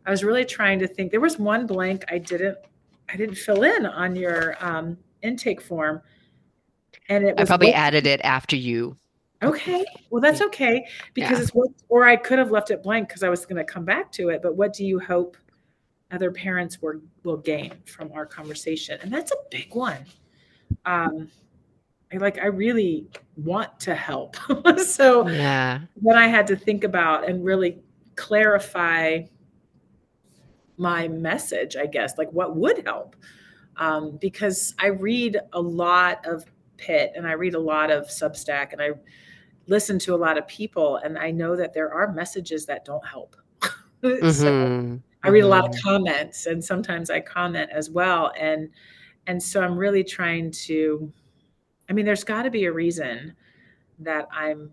I was really trying to think. There was one blank I didn't fill in on your intake form, and it I was probably what. added it after you. Okay, well that's okay because Yeah. it's what, or I could have left it blank because I was going to come back to it. But what do you hope other parents will gain from our conversation? And that's a big one. Um, I really want to help. So Yeah. then I had to think about and really clarify my message, I guess, like what would help. Because I read a lot of Pitt and I read a lot of Substack and I listen to a lot of people, and I know that there are messages that don't help. So Mm-hmm. I read a lot of Mm-hmm. comments, and sometimes I comment as well. And so I'm really trying to. I mean, there's got to be a reason that I'm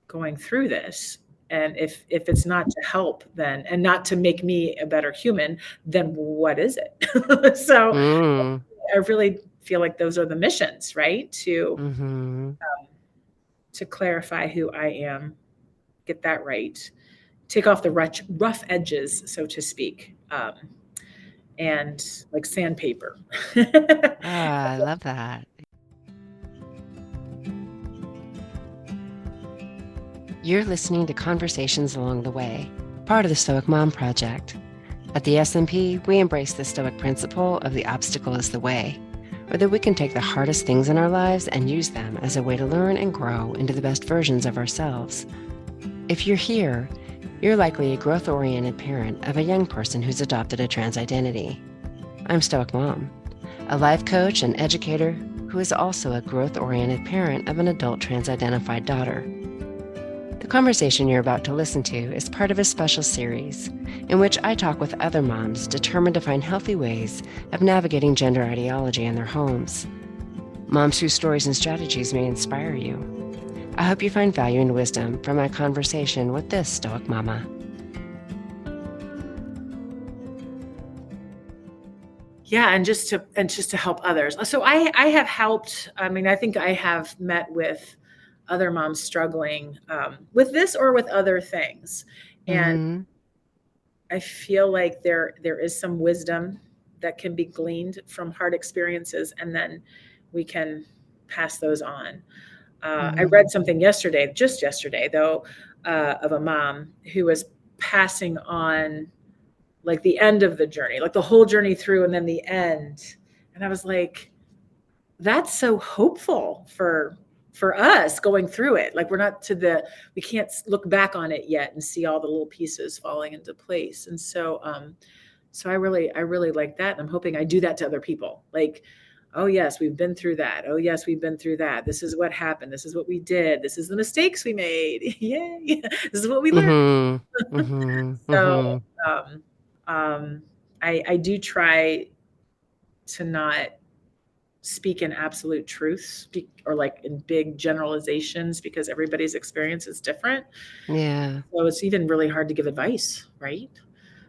going through this. And if it's not to help, then and not to make me a better human, then what is it? So Mm. I really feel like those are the missions, right? Mm-hmm. To clarify who I am, get that right, take off the rough edges, so to speak, and like sandpaper. Ah, I love that. You're listening to Conversations Along the Way, part of the Stoic Mom Project. At the SMP, we embrace the Stoic principle of the obstacle is the way, or that we can take the hardest things in our lives and use them as a way to learn and grow into the best versions of ourselves. If you're here, you're likely a growth-oriented parent of a young person who's adopted a trans identity. I'm Stoic Mom, a life coach and educator who is also a growth-oriented parent of an adult trans-identified daughter. The conversation you're about to listen to is part of a special series in which I talk with other moms determined to find healthy ways of navigating gender ideology in their homes. Moms whose stories and strategies may inspire you. I hope you find value and wisdom from my conversation with this Stoic Mama. Yeah, and just to help others. So I have helped. I mean, I think I have met with other moms struggling with this or with other things, and Mm-hmm. I feel like there is some wisdom that can be gleaned from hard experiences, and then we can pass those on. I Mm-hmm. read something yesterday, just yesterday though, of a mom who was passing on like the end of the journey, like the whole journey through, and then the end. And I was like, that's so hopeful for us going through it. Like we're not to the we can't look back on it yet and see all the little pieces falling into place. And so I really like that. And I'm hoping I do that to other people. Like, oh yes, we've been through that. Oh yes, we've been through that. This is what happened. This is what we did. This is the mistakes we made. Yay. This is what we learned. Mm-hmm. Mm-hmm. So Mm-hmm. um, um, I do try to not speak in absolute truths or like in big generalizations because everybody's experience is different. Yeah. So it's even really hard to give advice, right?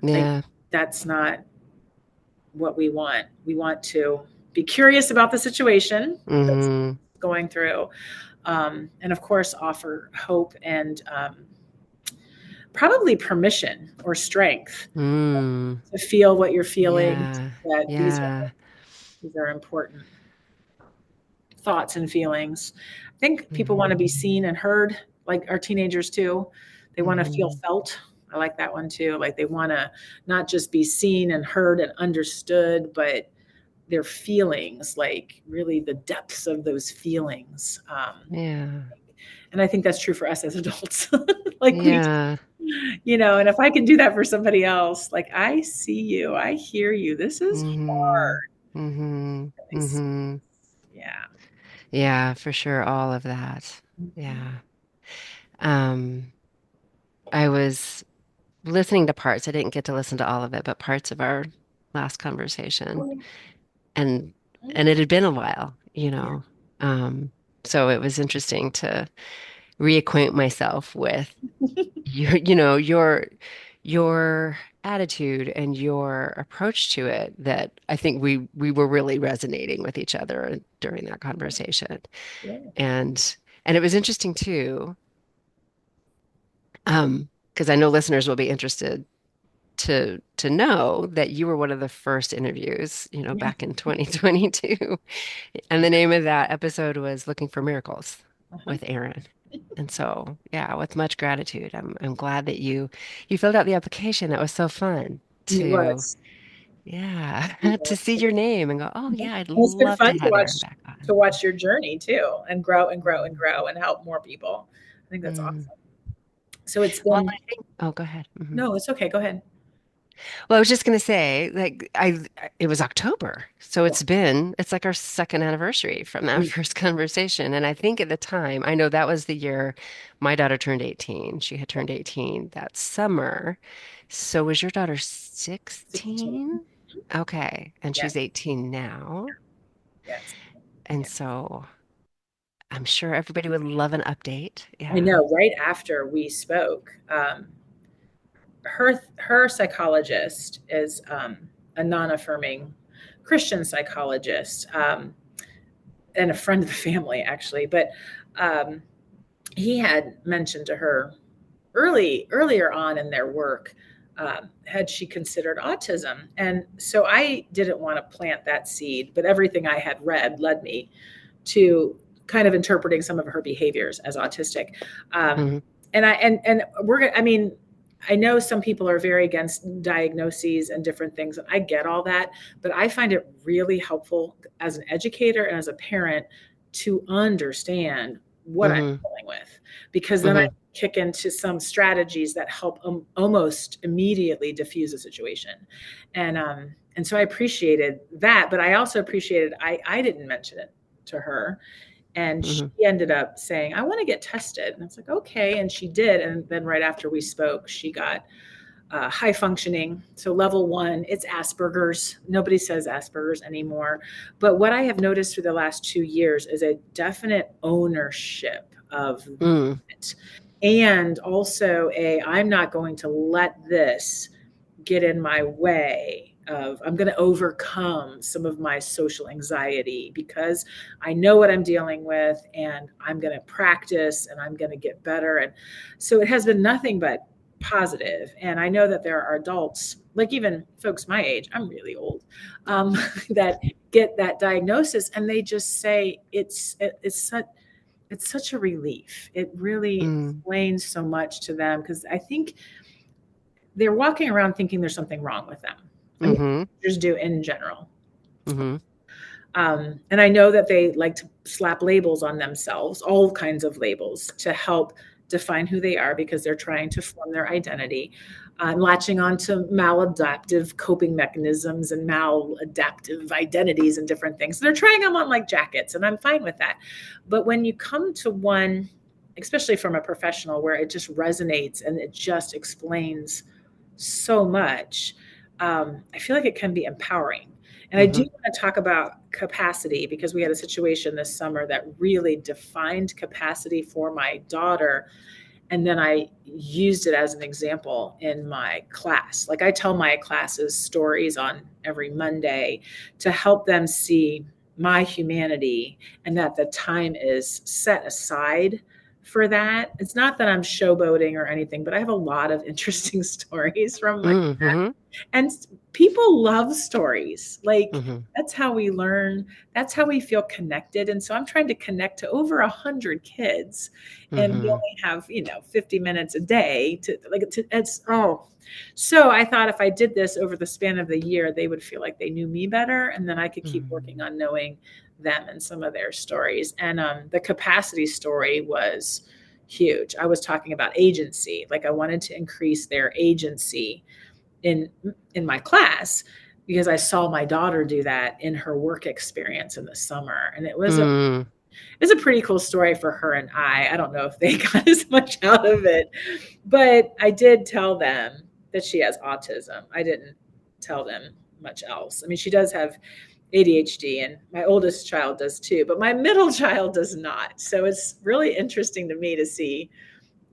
Like Yeah. that's not what we want. We want to be curious about the situation that's Mm-hmm. going through, and of course, offer hope and probably permission or strength Mm. to feel what you're feeling. Yeah. That Yeah. these are important thoughts and feelings. I think people want to Mm-hmm. be seen and heard, like our teenagers too. They want to feel Mm-hmm. felt. I like that one too. Like they want to not just be seen and heard and understood, but their feelings, like really the depths of those feelings. Yeah. And I think that's true for us as adults. Like Yeah. and if I can do that for somebody else, like I see you, I hear you. This is Mm-hmm. hard. Mm-hmm. It's- Mm-hmm. Yeah. Yeah, for sure. All of that. Yeah. Um, I was listening to parts. I didn't get to listen to all of it, but parts of our last conversation. And it had been a while, you Yeah. know. Um, so it was interesting to reacquaint myself with your attitude and your approach to it that I think we were really resonating with each other during that conversation. Yeah. And it was interesting too, because I know listeners will be interested to know that you were one of the first interviews, Yeah. back in 2022. And the name of that episode was Looking for Miracles Uh-huh. with Erin. And so, yeah, with much gratitude, I'm glad that you filled out the application. That was so fun It to, was. yeah, It to see was. your name and go, oh Mhm. yeah, I'd And it's been love to fun have Erin back to on. watch your journey too, and grow and grow and Mm. grow and help more people. I think that's Mm. awesome. So it's Well, been I think, oh, go ahead. Mhm. no, it's okay. Go ahead. Well, I was just going to say, like, it was October. So Yeah. it's like our second anniversary from that Mm. first conversation. And I think at the time, I know that was the year my daughter turned 18. She had turned 18 that summer. So was your daughter 16. 16? Okay. And Yeah. she's 18 now. Yes. And Yeah. so I'm sure everybody would love an update. I Yeah. know. Right after we spoke, her psychologist is a non-affirming Christian psychologist, and a friend of the family actually. But um, he had mentioned to her earlier on in their work, had she considered autism, and so I didn't want to plant that seed, but everything I had read led me to kind of interpreting some of her behaviors as autistic. Um, Hmm. and we're gonna, I mean, I know some people are very against diagnoses and different things, and I get all that, but I find it really helpful as an educator and as a parent to understand what I'm Hmm. dealing with, because then I Hmm. kick into some strategies that help almost immediately diffuse a situation. And so I appreciated that, but I also appreciated I didn't mention it to her, and she Hmm. ended up saying, I want to get tested. And I was like, okay. And she did. And then right after we spoke, she got high functioning. So level one, it's Asperger's. Nobody says Asperger's anymore. But what I have noticed through the last 2 years is a definite ownership of Mm. it. And also I'm not going to let this get in my way of, I'm going to overcome some of my social anxiety because I know what I'm dealing with, and I'm going to practice and I'm going to get better. And so it has been nothing but positive. And I know that there are adults, like even folks my age, I'm really old, that get that diagnosis and they just say it's such a relief. It really Mm. explains so much to them, because I think they're walking around thinking there's something wrong with them. I mean, Hmm. teenagers do in general. Hmm. And I know that they like to slap labels on themselves, all kinds of labels, to help define who they are because they're trying to form their identity, latching on to maladaptive coping mechanisms and maladaptive identities and different things. So they're trying them on like jackets, and I'm fine with that. But when you come to one, especially from a professional, where it just resonates and it just explains so much, I feel like it can be empowering. And I do Hmm. want to talk about capacity, because we had a situation this summer that really defined capacity for my daughter. And then I used it as an example in my class. Like, I tell my classes stories on every Monday to help them see my humanity, and that the time is set aside for that. It's not that I'm showboating or anything, but I have a lot of interesting stories from my, Hmm. and people love stories. Like, Hmm. that's how we learn. That's how we feel connected. And so I'm trying to connect to over 100 kids, and we Hmm. only have 50 minutes a day to, like, it's, oh, so I thought if I did this over the span of the year, they would feel like they knew me better, and then I could keep working Hmm. on knowing them and some of their stories. And the capacity story was huge. I was talking about agency. Like, I wanted to increase their agency in in my class, because I saw my daughter do that in her work experience in the summer, and Mm. it was a pretty cool story for her. And I don't know if they got as much out of it, but I did tell them that she has autism. I didn't tell them much else. I mean, she does have ADHD, and my oldest child does too, but my middle child does not. So it's really interesting to me to see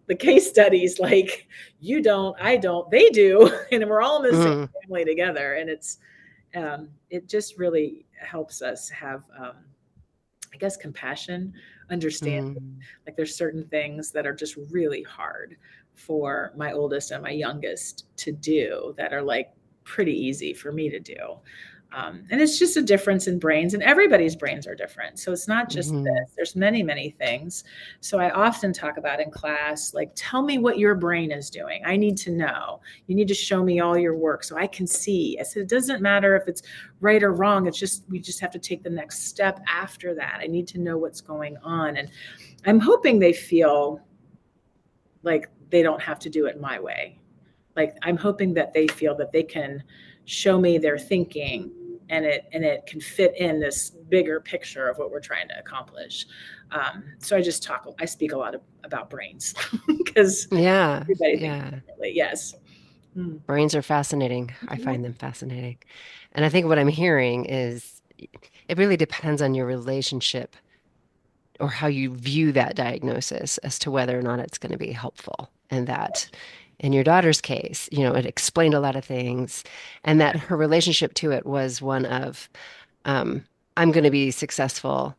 the case studies, like, you don't, I don't, they do, and we're all in the same Mm. family together. And it just really helps us have, I guess, compassion, understanding. Mm. Like, there's certain things that are just really hard for my oldest and my youngest to do that are like pretty easy for me to do. And it's just a difference in brains, and everybody's brains are different. So it's not just Hmm. this, there's many, many things. So I often talk about in class, like, tell me what your brain is doing. I need to know. You need to show me all your work so I can see. I said, it doesn't matter if it's right or wrong. It's just, we just have to take the next step after that. I need to know what's going on. And I'm hoping they feel like they don't have to do it my way. Like, I'm hoping that they feel that they can show me their thinking, and it can fit in this bigger picture of what we're trying to accomplish. So I speak a lot about brains because Yeah. everybody thinks Yeah. differently. Yes. Mm. Brains are fascinating. I Yeah. find them fascinating. And I think what I'm hearing is it really depends on your relationship or how you view that diagnosis as to whether or not it's going to be helpful. And that in your daughter's case, it explained a lot of things, and that her relationship to it was one of, um, I'm going to be successful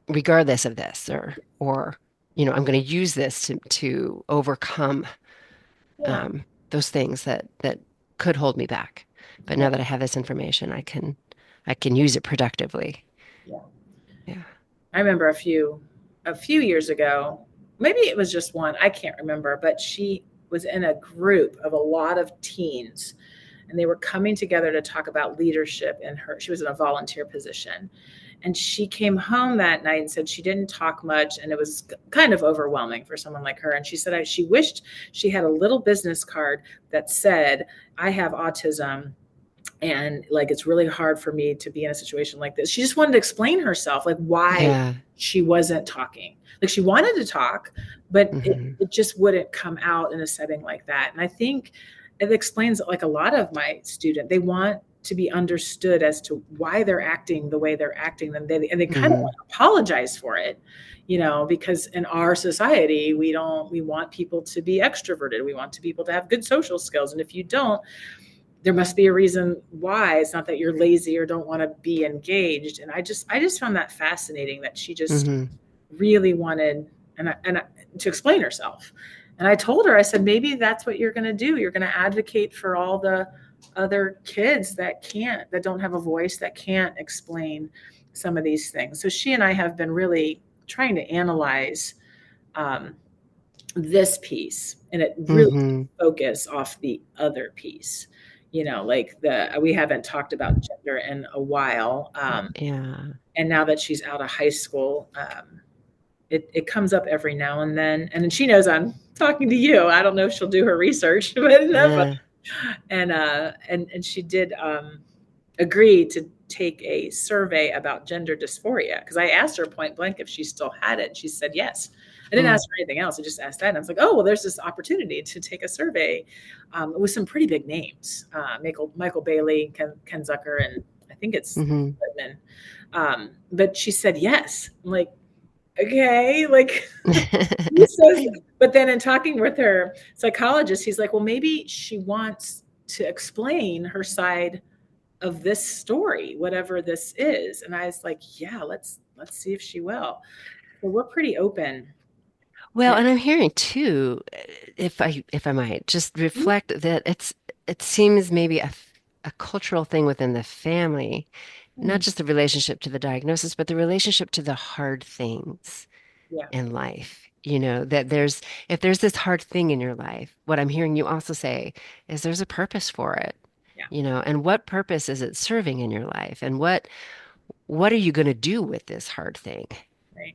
regardless of this, or I'm going to use this to overcome Yeah. those things that could hold me back. But now Yeah. that I have this information, I can use it productively. Yeah. Yeah. I remember a few years ago, maybe it was just one, I can't remember, but she was in a group of a lot of teens, and they were coming together to talk about leadership. In her, she was in a volunteer position, and she came home that night and said she didn't talk much, and it was kind of overwhelming for someone like her. And she said she wished she had a little business card that said, I have autism, and like it's really hard for me to be in a situation like this. She just wanted to explain herself, like why Yeah. she wasn't talking. Like, she wanted to talk, but Hmm. it just wouldn't come out in a setting like that. And I think it explains, like, a lot of my student, they want to be understood as to why they're acting the way they're acting, and they kind of Hmm. want to apologize for it, because in our society, we want people to be extroverted, we want people to have good social skills, and if you don't, there must be a reason why. It's not that you're lazy or don't want to be engaged. And I just found that fascinating, that she just Hmm. really wanted, to explain herself. And I told her, I said, maybe that's what you're going to do. You're going to advocate for all the other kids that don't have a voice, that can't explain some of these things. So she and I have been really trying to analyze, um, this piece, and it really Hmm. focus off the other piece. Like, we haven't talked about gender in a while, Yeah. and now that she's out of high school, it comes up every now and then she knows I'm talking to you. I don't know if she'll do her research, but enough. Uh, And she did, agree to take a survey about gender dysphoria, because I asked her point blank if she still had it. She said yes. I didn't mm, ask her anything else. I just asked that, and I was like, oh, well, there's this opportunity to take a survey, with some pretty big names, Michael Bailey, Ken Zucker, and I think it's hmm. Whitman. But she said yes. I'm like, okay, like, he says, but then in talking with her psychologist, he's like, well, maybe she wants to explain her side of this story, whatever this is. And I was like, yeah, let's see if she will. So we're pretty open. Well, And and I'm hearing too, if I might just reflect that it seems maybe a cultural thing within the family, not mm, just the relationship to the diagnosis, but the relationship to the hard things yeah, in life. That if there's this hard thing in your life, what I'm hearing you also say is there's a purpose for it. yeah, And what purpose is it serving in your life? And what are you going to do with this hard thing? right.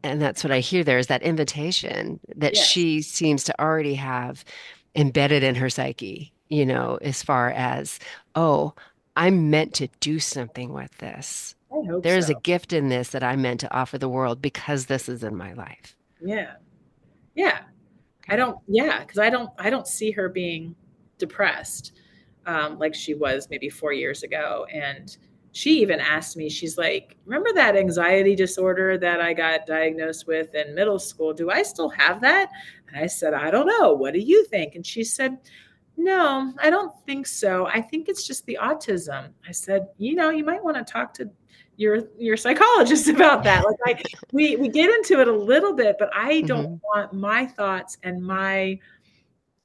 And that's what I hear there is that invitation that Yes, she seems to already have embedded in her psyche, as far as, oh, I'm meant to do something with this. I hope There is a so. gift in this that I'm meant to offer the world because this is in my life. Yeah, yeah. Okay. Because I don't see her being depressed, like she was maybe 4 years ago. And she even asked me, she's like, remember that anxiety disorder that I got diagnosed with in middle school? Do I still have that? And I said, I don't know. What do you think? And she said, no, I don't think so. I think it's just the autism. I said, you might want to talk to your psychologist about that. Like we get into it a little bit, but I don't Hmm. want my thoughts and my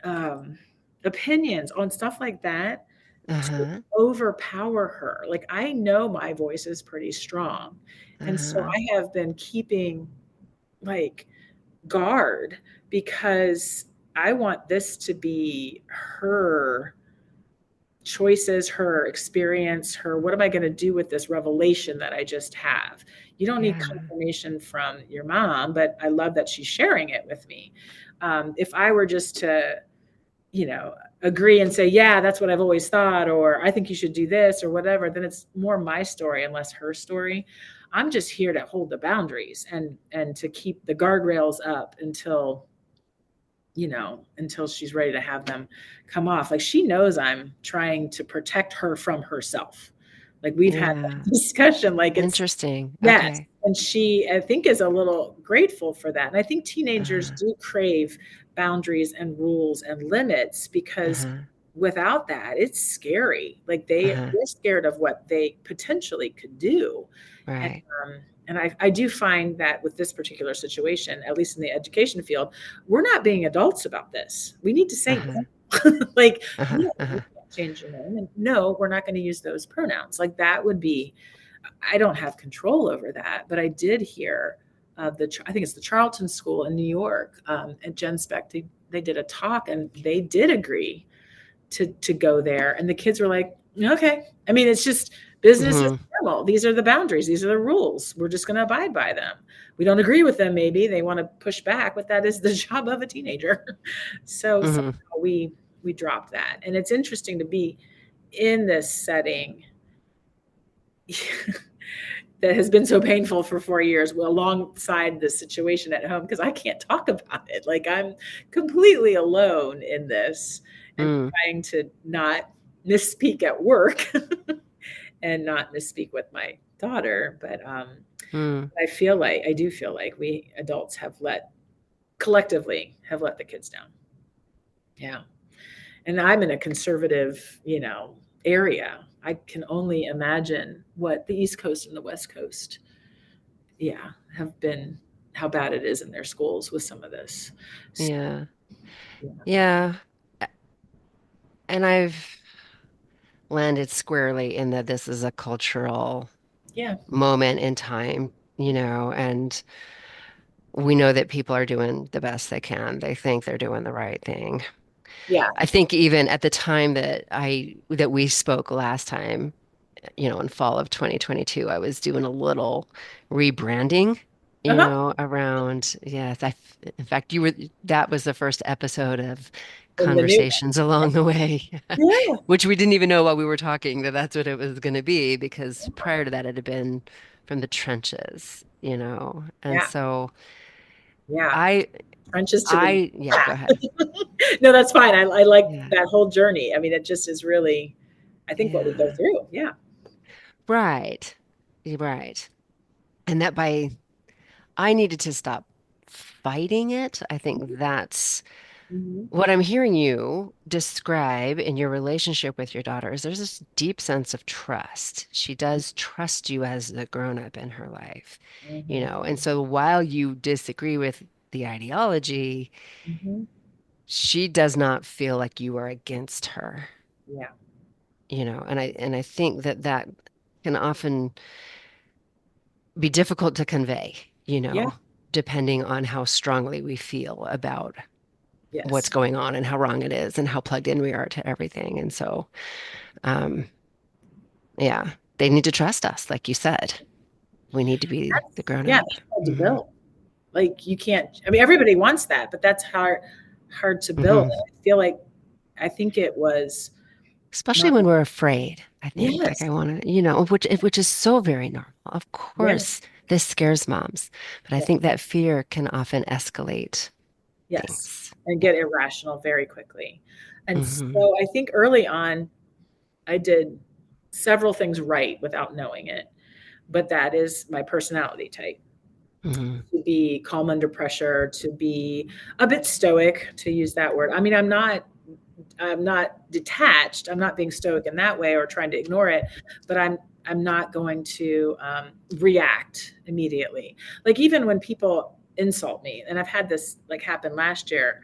um, opinions on stuff like that to Uh-huh. overpower her. Like I know my voice is pretty strong, and so Uh-huh. I have been keeping like guard because I want this to be her choices, her experience, her what am I going to do with this revelation that I just have? You don't need Yeah. confirmation from your mom, but I love that she's sharing it with me. If I were just to, agree and say, yeah, that's what I've always thought, or I think you should do this or whatever, then it's more my story and less her story. I'm just here to hold the boundaries and to keep the guardrails up until she's ready to have them come off. Like she knows I'm trying to protect her from herself. Like we've had Yeah. that discussion. Like it's Interesting. yes. Okay. And she, I think, is a little grateful for that. And I think teenagers Uh-huh. do crave boundaries and rules and limits because Uh-huh. without that, it's scary. Like Uh-huh. they're scared of what they potentially could do. And Right. I do find that with this particular situation, at least in the education field, we're not being adults about this. We need to say Uh-huh. no. Like, Uh-huh. no, you Uh-huh. can't change your name. And no, we're not going to use those pronouns. Like that would be, I don't have control over that, but I did hear I think it's the Charlton School in New York at Gen Spec. They did a talk and they did agree to go there, and the kids were like, okay. I mean, it's just business is Mm-hmm. normal. These are the boundaries. These are the rules. We're just going to abide by them. We don't agree with them. Maybe they want to push back, but that is the job of a teenager. So Mm-hmm. somehow we dropped that, and it's interesting to be in this setting that has been so painful for 4 years alongside the situation at home because I can't talk about it. Like I'm completely alone in this and Mm. trying to not misspeak at work and not misspeak with my daughter. But Mm. I do feel like we adults collectively have let the kids down. Yeah. And I'm in a conservative, area. I can only imagine what the East Coast and the West Coast, yeah, have been, how bad it is in their schools with some of this. So, Yeah. yeah. Yeah. And I've landed squarely in that this is a cultural Yeah. moment in time, and we know that people are doing the best they can. They think they're doing the right thing. Yeah. I think even at the time that we spoke last time, in fall of 2022, I was doing a little rebranding, Uh-huh. around, yes, in fact, that was the first episode of In the new Conversations Along the Way, one. which we didn't even know while we were talking that's what it was going to be, because prior to that, it had been from the trenches, and Yeah. so Yeah. I, Trenches to the yeah, go back. ahead. No, that's fine. I like Yeah, that whole journey. I mean, it just is really, I think, what we go yeah, through. Yeah. right, right. And that I needed to stop fighting it. I think that's Hmm. what I'm hearing you describe in your relationship with your daughter is there's this deep sense of trust. She does trust you as the grown-up in her life, Hmm. and so while you disagree with the ideology, Hmm. she does not feel like you are against her, Yeah. and I think that can often be difficult to convey, Yeah. depending on how strongly we feel about what's Yes. going on and how wrong it is and how plugged in we are to everything. And so, um, yeah, they need to trust us, like you said. We need to be the grown Yeah. up. That's hard to Hmm. build. Like you can't, I mean, everybody wants that, but that's hard to build. Hmm. And I feel like, I think it was my, Especially when we're afraid, I think. Like yes. I want to, which is so very normal. Of Yeah. course, this scares moms, but I Yeah. think that fear can often escalate Yes. things. And Yeah. get irrational very quickly. And Hmm. so I think early on, I did several things right without knowing it, but that is my personality type, Hmm. to be calm under pressure, to be a bit stoic, to use that word. I mean, I'm not detached. I'm not being stoic in that way or trying to ignore it, but I'm not going to react immediately. Like even when people insult me, and I've had this like happen last year,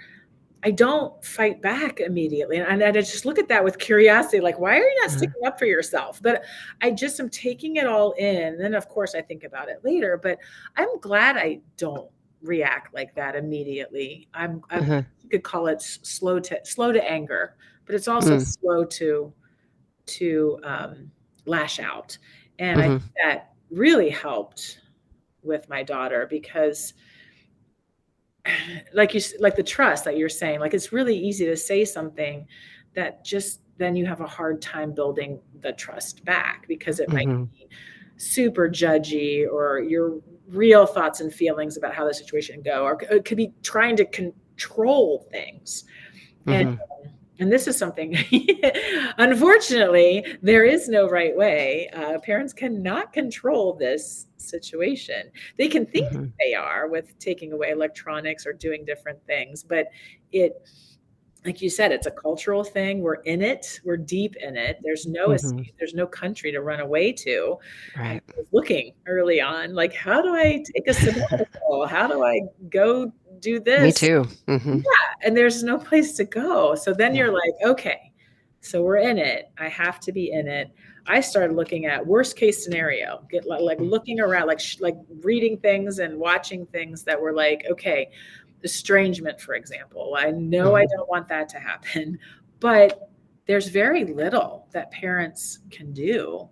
I don't fight back immediately. And I just look at that with curiosity, like, why are you not Uh, sticking up for yourself? But I just am taking it all in. And then, of course, I think about it later. But I'm glad I don't react like that immediately. uh-huh. You could call it slow to anger, but it's also Mm, slow to lash out. And I think mhm, that really helped with my daughter because like the trust that you're saying, like it's really easy to say something that just then you have a hard time building the trust back because it might mhm, be super judgy or your real thoughts and feelings about how the situation go, or it could be trying to control things. and mhm, and this is something, unfortunately, there is no right way. Parents cannot control this situation. They can think mhm, they are with taking away electronics or doing different things, but it, like you said, it's a cultural thing. We're in it, we're deep in it. There's no mhm. escape, there's no country to run away to. And Right. I was looking early on, like, how do I take a sabbatical? How do I go do Me this? too. Hmm. And there's no place to go. So then Yeah. you're like, okay, so we're in it. I have to be in it. I started looking at worst case scenario, get like looking around, like reading things and watching things that were like, okay, estrangement, for example. I know I Mhm, don't want that to happen, but there's very little that parents can do.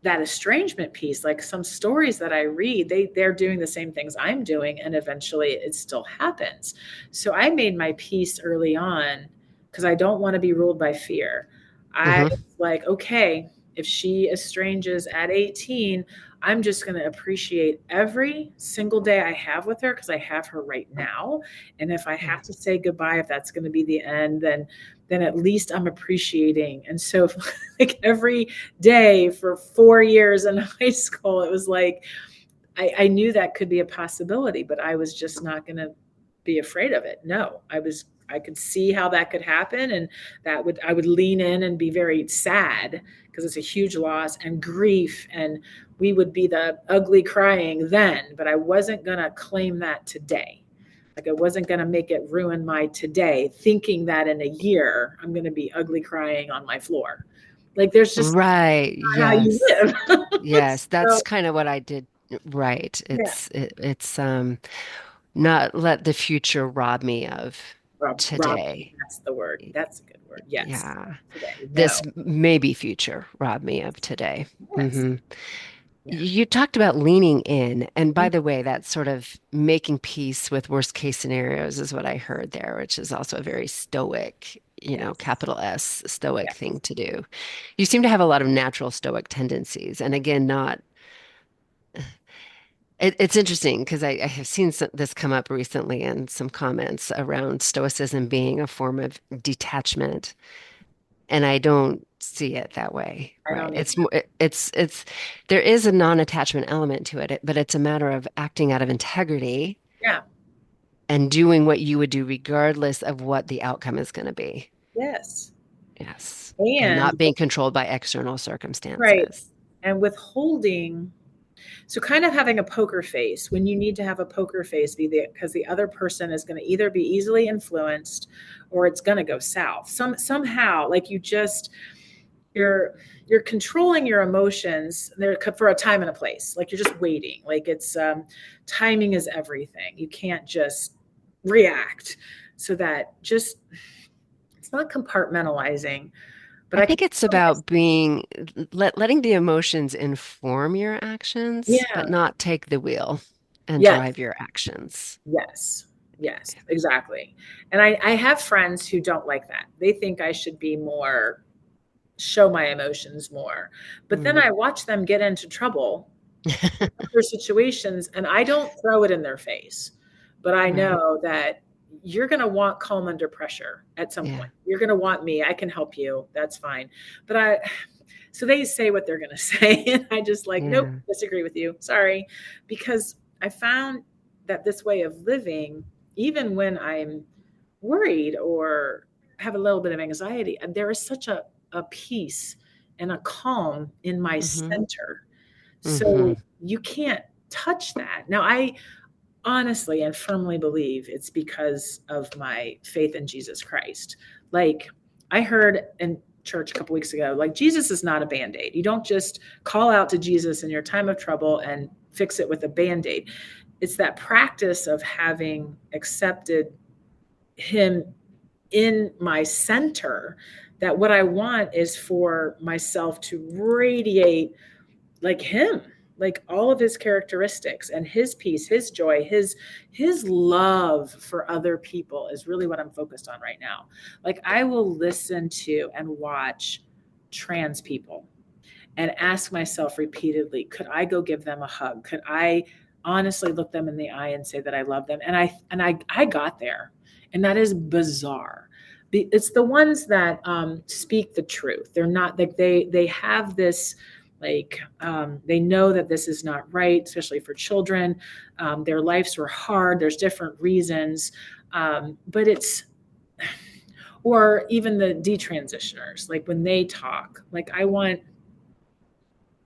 That estrangement piece, like some stories that I read, they're doing the same things I'm doing, and eventually it still happens. So I made my peace early on because I don't want to be ruled by fear. I mhm, was like, okay, if she estranges at 18, I'm just going to appreciate every single day I have with her because I have her right now. And if I yeah. have to say goodbye, if that's going to be the end, then at least I'm appreciating. And so like every day for 4 years in high school, it was like I knew that could be a possibility, but I was just not going to be afraid of it. No, I could see how that could happen, and I would lean in and be very sad because it's a huge loss and grief, and we would be the ugly crying then, but I wasn't going to claim that today. Like I wasn't going to make it ruin my today, thinking that in a year I'm going to be ugly crying on my floor. Like there's just Right. not how you Yes. live. Yes. That's So kind of what I did. Right. yeah, It's not let the future rob me of Rob, today. that's the word. That's a good word. Yes. Yeah. Today. This No. maybe future rob me of today. Yes. Hmm. Yeah. You talked about leaning in. And by Mhm. the way, that's sort of making peace with worst case scenarios is what I heard there, which is also a very stoic, Yes. capital S, stoic Yes. thing to do. You seem to have a lot of natural stoic tendencies. And again, not, it's interesting because I have seen this come up recently in some comments around stoicism being a form of detachment. And I don't see it that way, I right? don't It's either. more, there is a non-attachment element to it, but it's a matter of acting out of integrity Yeah. and doing what you would do regardless of what the outcome is going to be. Yes. Yes. And And not being controlled by external right. circumstances. And withholding. So kind of having a poker face when you need to have a poker face because the other person is going to either be easily influenced or it's going to go south. Somehow like you're you're controlling your emotions there for a time and a place. Like you're just waiting. Like it's timing is everything. You can't just react. So that just it's not compartmentalizing, but I I can think it's tell about myself, letting the emotions inform your actions, but yeah, not take the wheel and yes, drive your actions. yes, yes, exactly. And I have friends who don't like that. They think I should be more, show my emotions more. But then Mm. I watch them get into trouble other situations and I don't throw it in their face. But I Right. know that you're going to want calm under pressure at some Yeah. point. You're going to want me. I can help you. That's fine. But so they say what they're going to say. And I just like, nope, Yeah. disagree with you. Sorry. Because I found that this way of living, even when I'm worried or have a little bit of anxiety, there is such a peace and a calm in my Mm-hmm. center. Mm-hmm. So you can't touch that. Now, I honestly and firmly believe it's because of my faith in Jesus Christ. Like, I heard in church a couple weeks ago, like, Jesus is not a band-aid. You don't just call out to Jesus in your time of trouble and fix it with a band-aid. It's that practice of having accepted him in my center, that what I want is for myself to radiate like him, like all of his characteristics and his peace, his joy, his love for other people is really what I'm focused on right now. Like, I will listen to and watch trans people and ask myself repeatedly, could I go give them a hug? Could I honestly look them in the eye and say that I love them? And I got there, and that is bizarre. It's the ones that speak the truth. They're not like they have this, like, they know that this is not right, especially for children. Their lives were hard. There's different reasons, but it's, or even the detransitioners, like when they talk, like, I want,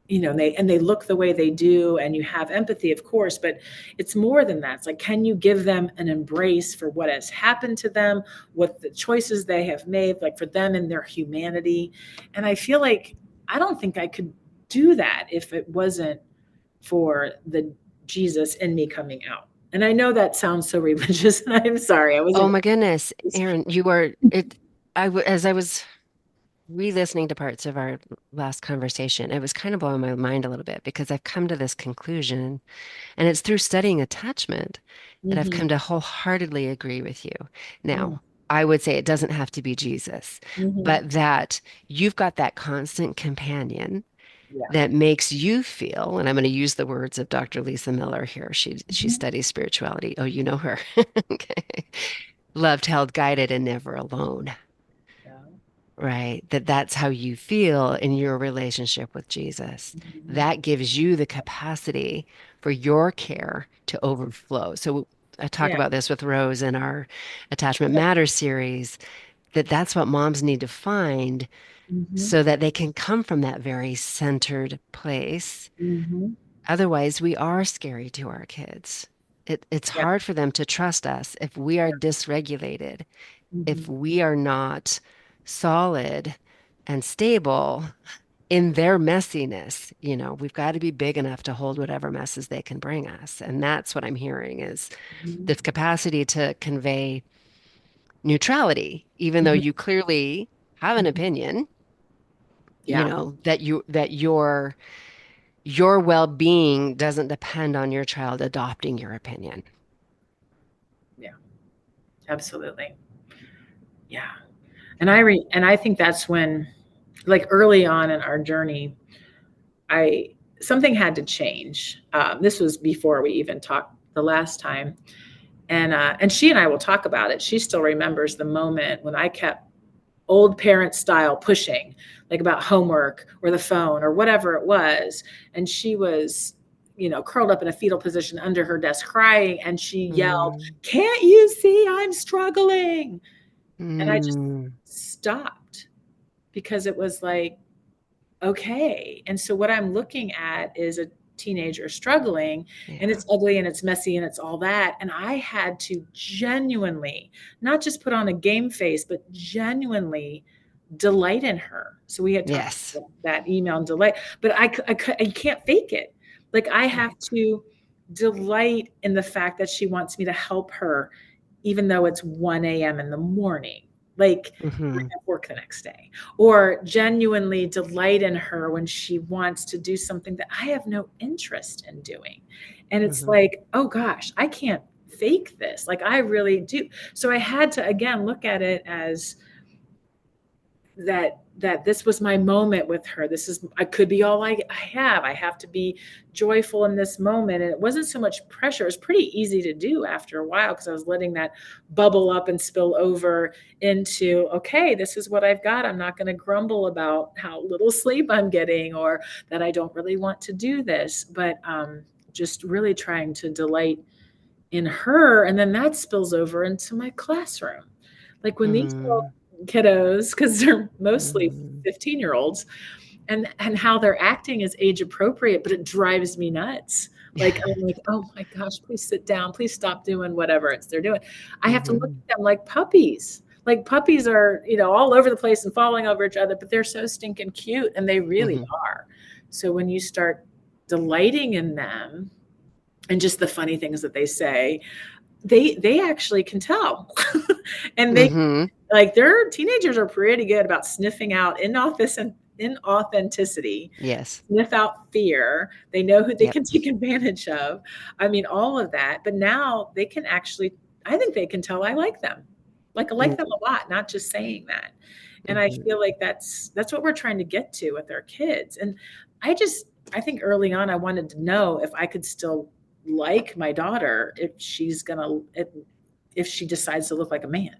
they look the way they do, and you have empathy, of course, but it's more than that. It's like, can you give them an embrace for what has happened to them, what the choices they have made, like for them and their humanity? And I feel like I don't think I could do that if it wasn't for the Jesus in me coming out. And I know that sounds so religious, and I'm sorry, I Oh wasn't. my goodness, Erin, you are it. As I was re-listening to parts of our last conversation, it was kind of blowing my mind a little bit because I've come to this conclusion, and it's through studying attachment that I've Mm-hmm. come to wholeheartedly agree with you. Mm-hmm. Now, I would say it doesn't have to be Jesus, Mm-hmm. but that you've got that constant companion Yeah. that makes you feel, and I'm going to use the words of Dr. Lisa Miller here. She Mm-hmm. studies spirituality. Oh, you know her. Okay. Loved, held, guided, and never alone. Yeah. Right? That's how you feel in your relationship with Jesus. Mm-hmm. That gives you the capacity for your care to overflow. So I talk Yeah. about this with Rose in our Attachment Matters series, that's what moms need to find Mm-hmm. so that they can come from that very centered place. Mm-hmm. Otherwise, we are scary to our kids. It's Yeah. hard for them to trust us if we are dysregulated, if Mm-hmm. we are not solid and stable in their messiness. We've got to be big enough to hold whatever messes they can bring us. And that's what I'm hearing is Mm-hmm. this capacity to convey neutrality, even though Mm-hmm. you clearly have an opinion, Yeah. that your well-being doesn't depend on your child adopting your opinion. Yeah. Absolutely. Yeah. And I think that's when, like, early on in our journey, I something had to change. This was before we even talked the last time, and she and I will talk about it. She still remembers the moment when I kept old parent style pushing, like about homework or the phone or whatever it was, and she was, curled up in a fetal position under her desk crying, and she yelled, Mm, "Can't you see I'm struggling?" And I just mm, stopped, because it was like, okay. And so what I'm looking at is a teenager struggling, and yeah. it's ugly and it's messy and it's all that. And I had to genuinely, not just put on a game face, but genuinely delight in her. So we had talked Yes. about that email and delight, but I can't fake it. Like, I have Right. to delight in the fact that she wants me to help her, even though it's 1 a.m. in the morning. Like, I Hmm. have work the next day. Or genuinely delight in her when she wants to do something that I have no interest in doing. And it's Hmm. like, oh gosh, I can't fake this. Like, I really do. So I had to, again, look at it as that this was my moment with her. This is, I could be all I have to be joyful in this moment. And it wasn't so much pressure. It was pretty easy to do after a while, because I was letting that bubble up and spill over into, okay, this is what I've got. I'm not going to grumble about how little sleep I'm getting, or that I don't really want to do this, but just really trying to delight in her. And then that spills over into my classroom. Like, when these little Hmm. kiddos, because they're mostly Hmm. 15-year-olds, and how they're acting is age appropriate, but it drives me nuts. Like, I'm like, oh my gosh, please sit down, please stop doing whatever it's they're doing. I have to look Mhm. at them like puppies. Like puppies are, all over the place and falling over each other, but they're so stinking cute, and they really Mhm. are. So when you start delighting in them and just the funny things that they say, they actually can tell. And they, Mhm. like, their teenagers are pretty good about sniffing out inauthenticity, Yes. sniff out fear. They know who they Yep. can take advantage of. I mean, all of that. But now they can actually, I think they can tell I like them. Like I like them a lot, not just saying that. And I Mhm. feel like that's what we're trying to get to with our kids. And I think early on I wanted to know if I could still like my daughter if she decides to look like a man.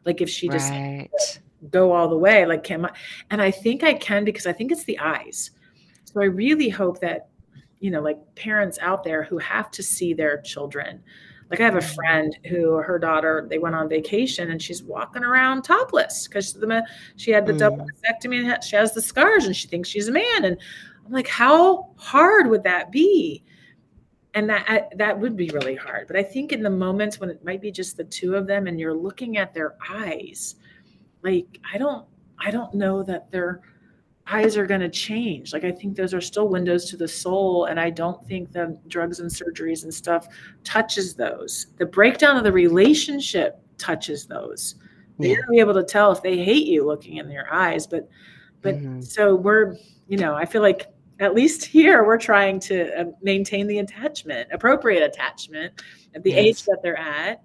Like if she decides Right. to go all the way, like can my and I think I can because I think it's the eyes. So I really hope that, like parents out there who have to see their children. Like I have a Mhm. friend who her daughter, they went on vacation and she's walking around topless because she had the double Mm. mastectomy and she has the scars and she thinks she's a man. And I'm like, how hard would that be? And that would be really hard. But I think in the moments when it might be just the two of them and you're looking at their eyes, like I don't know that their eyes are going to change. Like I think those are still windows to the soul, and I don't think the drugs and surgeries and stuff touches those. The breakdown of the relationship touches those. That you're Yeah. going to be able to tell if they hate you looking in their eyes, but Mhm. so I feel like at least here we're trying to maintain the attachment, appropriate attachment at the age Yes. that they're at.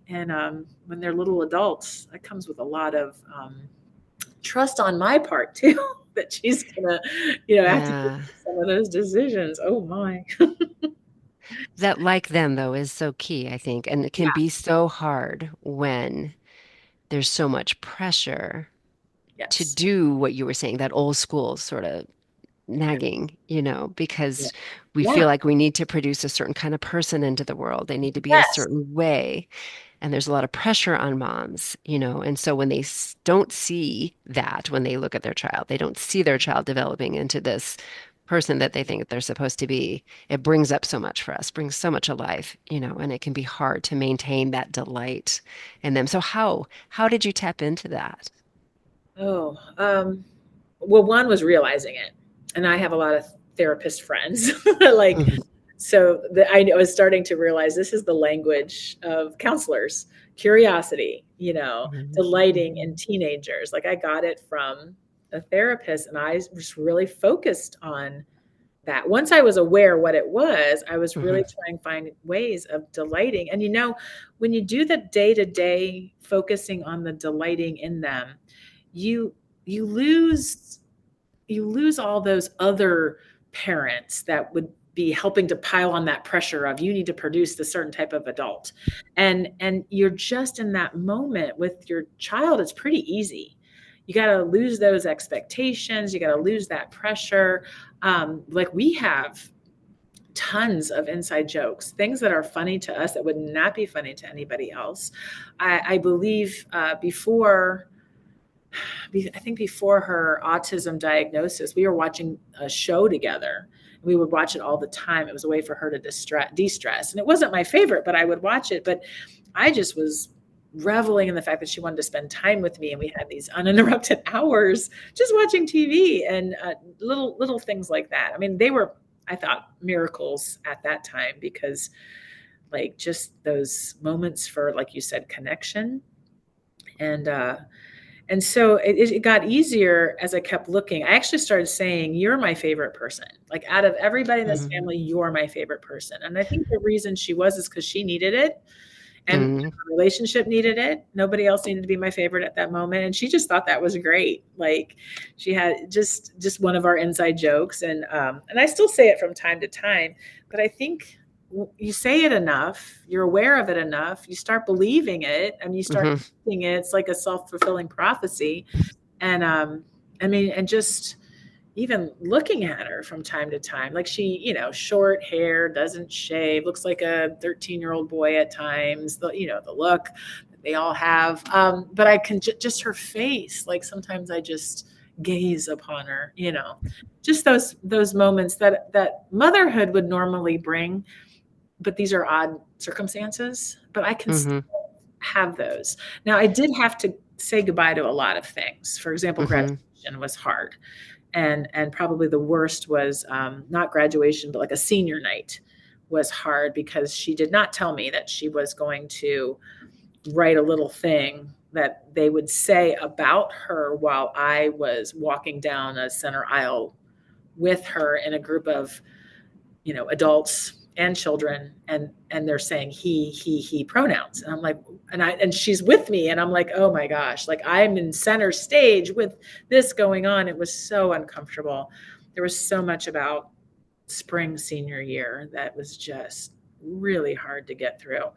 And when they're little adults, that comes with a lot of trust on my part too, that she's gonna, have to make Yeah. some of those decisions. Oh my. That like them though is so key, I think, and it can Yeah. be so hard when there's so much pressure to Yes. do what you were saying, that old school sort of Yeah. nagging, Yeah. because we Yeah. feel like we need to produce a certain kind of person into the world. They need to be a Yes. certain way. And there's a lot of pressure on moms, and so when they don't see that, when they look at their child, they don't see their child developing into this person that they think that they're supposed to be. It brings up so much for us, brings so much alive, and it can be hard to maintain that delight in them. So how did you tap into that? Oh, well, one was realizing it, and I have a lot of therapist friends, like, Mhm. so I was starting to realize this is the language of counselors: curiosity, Mhm. delighting in Mhm. teenagers. Like I got it from a therapist, and I was really focused on that. Once I was aware what it was, I was really Mhm. trying to find ways of delighting. And when you do the day to day focusing on the delighting in them, you you lose you lose all those other parents that would be helping to pile on that pressure of you need to produce the certain type of adult, and you're just in that moment with your child. It's pretty easy. You got to lose those expectations, you got to lose that pressure. Like we have tons of inside jokes, things that are funny to us that would not be funny to anybody else. I believe I think before her autism diagnosis, we were watching a show together. We would watch it all the time. It was a way for her to de-stress. And it wasn't my favorite, but I would watch it. But I just was reveling in the fact that she wanted to spend time with me. And we had these uninterrupted hours just watching TV and little things like that. I mean, they were, I thought, miracles at that time because like just those moments for, like you said, connection. And so it got easier as I kept looking. I actually started saying, "You're my favorite person. Like out of everybody in this Mhm. family, you're my favorite person." And I think the reason she was is because she needed it, and Mhm. the relationship needed it. Nobody else needed to be my favorite at that moment, and she just thought that was great. Like she had just one of our inside jokes, and I still say it from time to time. But I think you say it enough, you're aware of it enough, you start believing it, and you start Mhm. thinking it. It's like a self-fulfilling prophecy. And I mean, and just even looking at her from time to time, like she, short hair, doesn't shave, looks like a 13-year-old boy at times, the look that they all have. But I can just her face, like sometimes I just gaze upon her, just those moments that motherhood would normally bring, but these are odd circumstances, but I can still Mm-hmm. have those. Now, I did have to say goodbye to a lot of things. For example, Mm-hmm. graduation was hard, and probably the worst was not graduation, but like a senior night was hard because she did not tell me that she was going to write a little thing that they would say about her while I was walking down a center aisle with her in a group of adults and children, and they're saying he pronouns, and I'm like, and she's with me, and I'm like, oh my gosh, like I'm in center stage with this going on. It was so uncomfortable. There was so much about spring senior year that was just really hard to get through.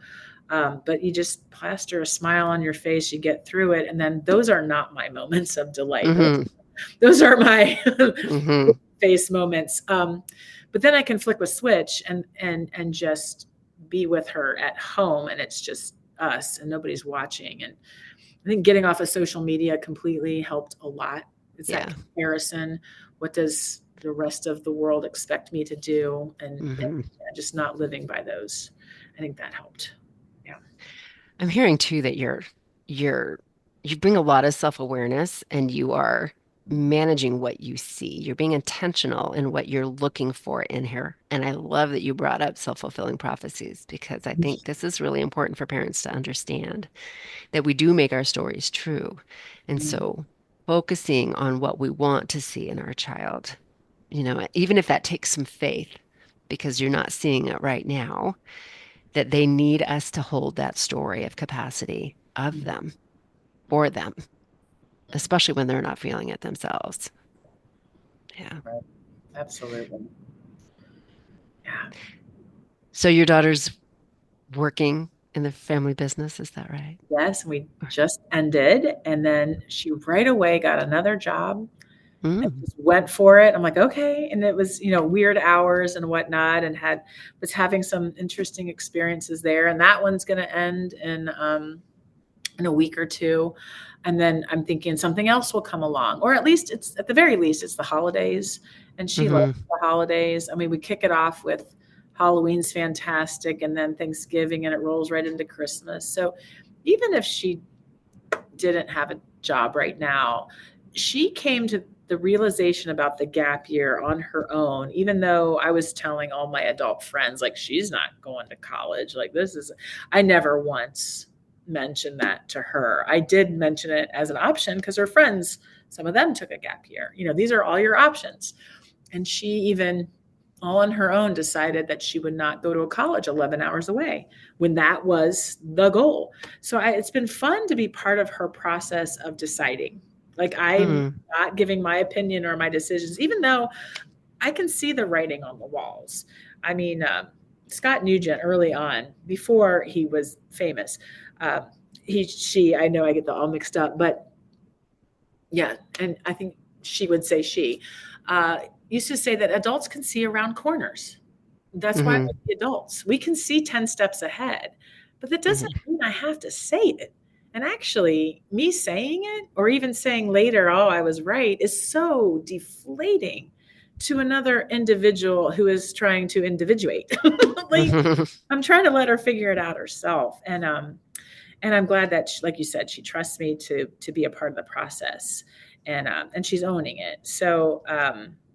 But you just plaster a smile on your face, you get through it, and then those are not my moments of delight. Mm-hmm. Those are my Mm-hmm. face moments. But then I can flick a switch and just be with her at home, and it's just us and nobody's watching. And I think getting off of social media completely helped a lot. It's that Yeah. comparison. What does the rest of the world expect me to do? And Mm-hmm. just not living by those. I think that helped. Yeah. I'm hearing too that you're you bring a lot of self-awareness and you are managing what you see. You're being intentional in what you're looking for in here. And I love that you brought up self-fulfilling prophecies because I think this is really important for parents to understand that we do make our stories true. And so focusing on what we want to see in our child, even if that takes some faith because you're not seeing it right now, that they need us to hold that story of capacity of them for them, especially when they're not feeling it themselves. Yeah. Right. Absolutely. Yeah. So your daughter's working in the family business, is that right? Yes, we just ended, and then she right away got another job and Mm, just went for it. I'm like, okay. And it was, weird hours and whatnot, and was having some interesting experiences there. And that one's going to end in a week or two. And then I'm thinking something else will come along, or at the very least, it's the holidays. And she loves hmm the holidays. I mean, we kick it off with Halloween's fantastic, and then Thanksgiving, and it rolls right into Christmas. So even if she didn't have a job right now, she came to the realization about the gap year on her own, even though I was telling all my adult friends, like, she's not going to college. Like, I never once mentioned that to her. I did mention it as an option because her friends, some of them took a gap year. These are all your options. And she even all on her own decided that she would not go to a college 11 hours away when that was the goal. So it's been fun to be part of her process of deciding. Like, I'm hmm not giving my opinion or my decisions, even though I can see the writing on the walls. I mean, Scott Nugent early on, before he was famous, uh, I know I get them all mixed up, but yeah, and I think she would say uh, used to say that adults can see around corners. That's why hmm we're the adults. We can see 10 steps ahead, but that doesn't hmm mean I have to say it. And actually, me saying it or even saying later, oh, I was right, is so deflating to another individual who is trying to individuate. Like, hmm I'm trying to let her figure it out herself. And I'm glad that, like you said, she trusts me to be a part of the process, and she's owning it. So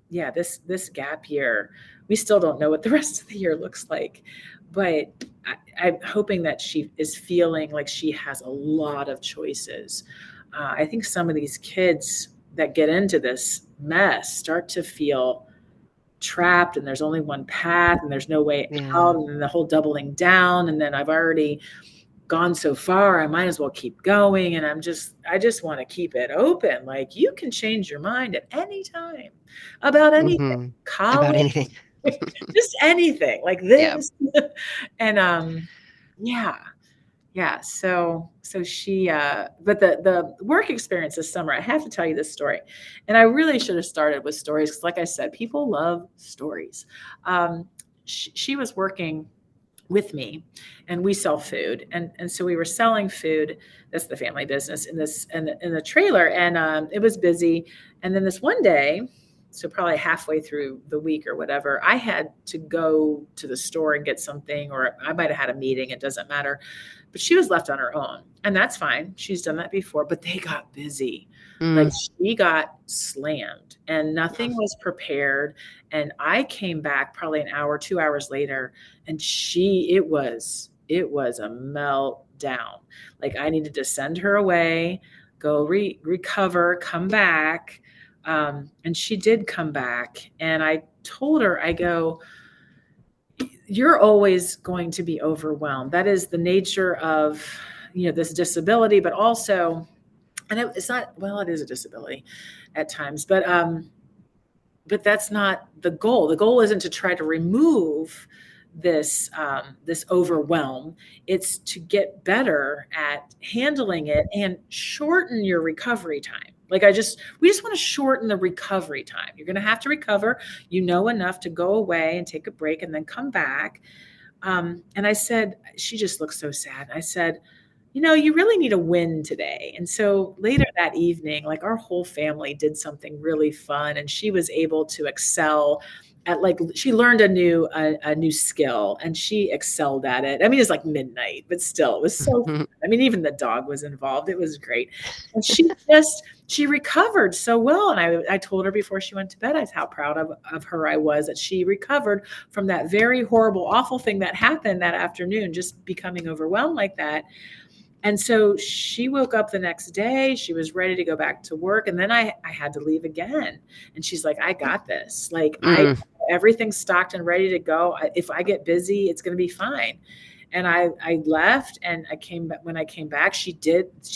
yeah, this gap year, we still don't know what the rest of the year looks like, but I'm hoping that she is feeling like she has a lot of choices. I think some of these kids that get into this mess start to feel trapped, and there's only one path and there's no way Yeah. out, and then the whole doubling down, and then I've already gone so far, I might as well keep going. And I just want to keep it open. Like, you can change your mind at any time about anything, hmm About college, anything. just anything like Yeah. this. And yeah, yeah. So she, but the work experience this summer, I have to tell you this story. And I really should have started with stories because, like I said, people love stories. She was working with me, and we sell food, and so we were selling food. That's the family business in the trailer, and it was busy. And then this one day, so probably halfway through the week or whatever, I had to go to the store and get something, or I might have had a meeting. It doesn't matter, but she was left on her own, and that's fine. She's done that before, but they got busy. Like, Mm. she got slammed and nothing was prepared. And I came back probably an hour, 2 hours later, and it was a meltdown. Like, I needed to send her away, go recover, come back. And she did come back. And I told her, I go, you're always going to be overwhelmed. That is the nature of, this disability, but also, and it's not, well, it is a disability at times, but that's not the goal. The goal isn't to try to remove this overwhelm. It's to get better at handling it and shorten your recovery time. Like, we just want to shorten the recovery time. You're going to have to recover, enough to go away and take a break and then come back. And I said, she just looked so sad. I said, you really need a win today. And so later that evening, like, our whole family did something really fun, and she was able to excel at, like, she learned a new skill, and she excelled at it. I mean, it's like midnight, but still, it was so fun. I mean, even the dog was involved. It was great. And she recovered so well. And I told her before she went to bed, I was how proud of her I was that she recovered from that very horrible, awful thing that happened that afternoon, just becoming overwhelmed like that. And so she woke up the next day, she was ready to go back to work. And then I had to leave again. And she's like, I got this. Like, Mm. everything's stocked and ready to go. If I get busy, it's going to be fine. And I left, and when I came back, she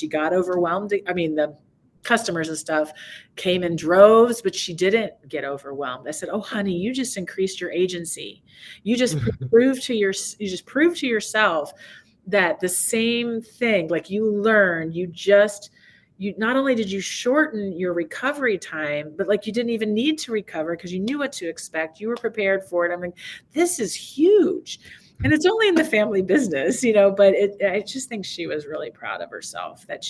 got overwhelmed. I mean, the customers and stuff came in droves, but she didn't get overwhelmed. I said, oh, honey, you just increased your agency. You just proved to yourself that the same thing, like, you learned, you not only did you shorten your recovery time, but, like, you didn't even need to recover because you knew what to expect. You were prepared for it. I mean, this is huge. And it's only in the family business, but I just think she was really proud of herself that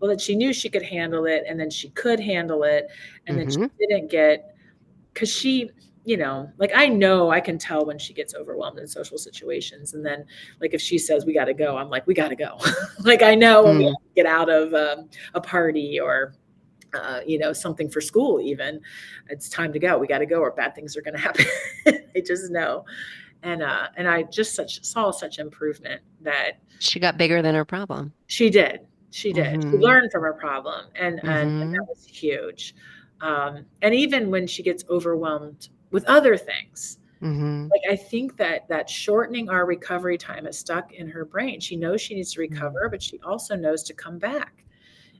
that she knew she could handle it, and then she could handle it, and then she Hmm. didn't get, because like, I can tell when she gets overwhelmed in social situations. And then, like, if she says, we got to go, I'm like, we got to go. Like, I know when we Mm. have to get out of a party, or, something for school, even, it's time to go. We got to go, or bad things are going to happen. I just know. And I just saw such improvement that She got bigger than her problem. she did. She did. She Hmm. learned from her problem, and that Hmm. was huge. And even when she gets overwhelmed with other things, Hmm. like, I think that shortening our recovery time is stuck in her brain. She knows she needs to recover, but she also knows to come back.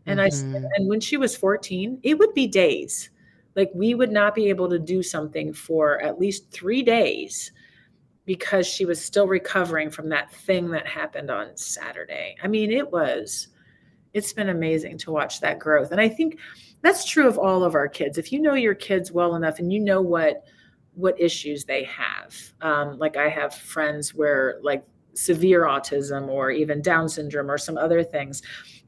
And Hmm. and when she was 14, it would be days. Like, we would not be able to do something for at least 3 days because she was still recovering from that thing that happened on Saturday. I mean, it's been amazing to watch that growth. And I think that's true of all of our kids. If you know your kids well enough, and you know what issues they have, like, I have friends where, like, severe autism, or even Down syndrome, or some other things.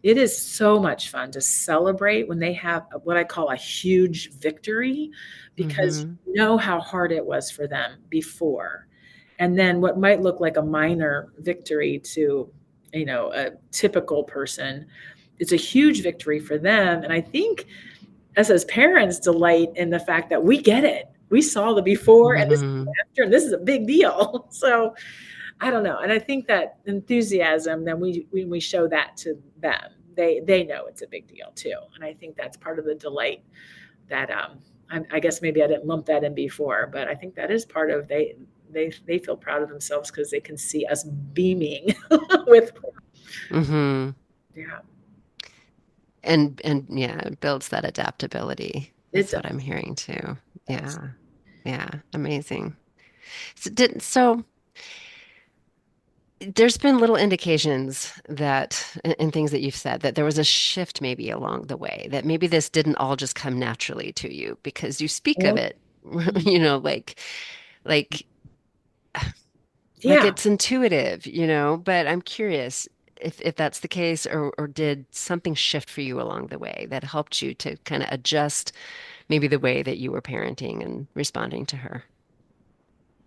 It is so much fun to celebrate when they have what I call a huge victory, because Hmm. you know how hard it was for them before. And then what might look like a minor victory to, a typical person, it's a huge victory for them. And I think us as parents delight in the fact that we get it. We saw the before, and this is the Hmm. after, and this is a big deal. So I don't know. And I think that enthusiasm, then we show that to them, they know it's a big deal too. And I think that's part of the delight that, I guess maybe I didn't lump that in before, but I think that is part of, they feel proud of themselves because they can see us beaming with, Hmm. yeah, And yeah, it builds that adaptability. it That's does. what I'm hearing too. Yes. Yeah. Yeah. Amazing. So there's been little indications that in things that you've said that there was a shift maybe along the way, that maybe this didn't all just come naturally to you because you speak of Oh, it, mhm. like Like Yeah. it's intuitive, but I'm curious if that's the case, or did something shift for you along the way that helped you to kind of adjust maybe the way that you were parenting and responding to her,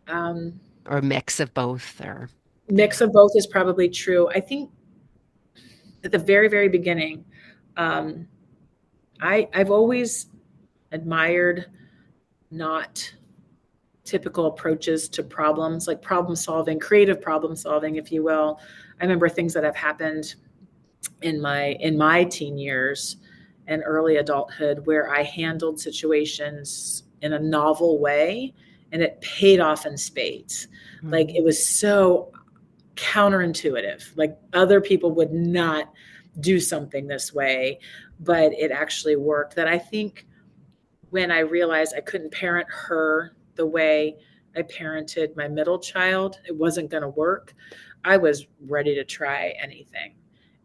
Um, or a mix of both, or yeah. Mix of both is probably true. I think at the very, very beginning, um, I've always admired not typical approaches to problems, like problem solving, creative problem solving, if you will. I remember things that have happened in my teen years and early adulthood where I handled situations in a novel way and it paid off in spades. Like Hmm. it was so counterintuitive. Like other people would not do something this way, but it actually worked. That I think when I realized I couldn't parent her the way I parented my middle child, it wasn't going to work. I was ready to try anything.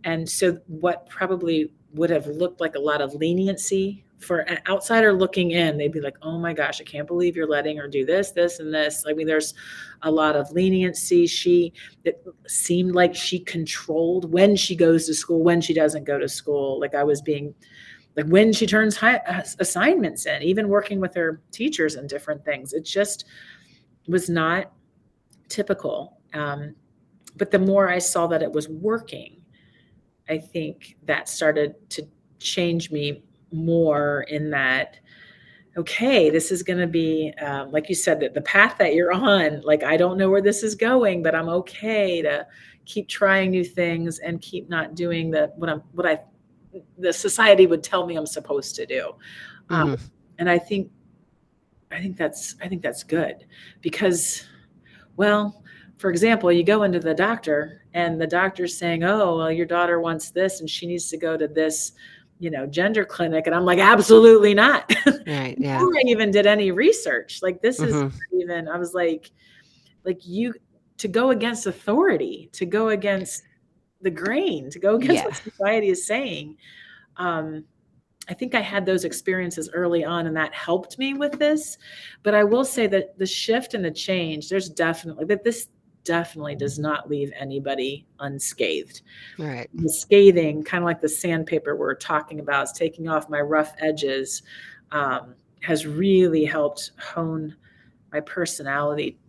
And so, what probably would have looked like a lot of leniency for an outsider looking in, they'd be like, oh my gosh, I can't believe you're letting her do this, this, and this. I mean, there's a lot of leniency. It seemed like she controlled when she goes to school, when she doesn't go to school. Like I was being like when she turns assignments in, even working with her teachers and different things. It just was not typical. But the more I saw that it was working, I think that started to change me more in that, okay, this is going to be, like you said, that the path that you're on, like, I don't know where this is going, but I'm okay to keep trying new things and keep not doing the society would tell me I'm supposed to do. Um, Hmm. and I think that's good because, well, for example, you go into the doctor and the doctor's saying, "Oh, well, your daughter wants this and she needs to go to this, gender clinic." And I'm like, "Absolutely not." Right. Before Yeah. I even did any research, like this is Hmm. not even I was like you to go against authority, to go against the grain, to go against what Yeah. society is saying. Um, I think I had those experiences early on, and that helped me with this. But I will say that the shift and the change, this definitely does not leave anybody unscathed. Right. The scathing, kind of like the sandpaper we're talking about, is taking off my rough edges, has really helped hone my personality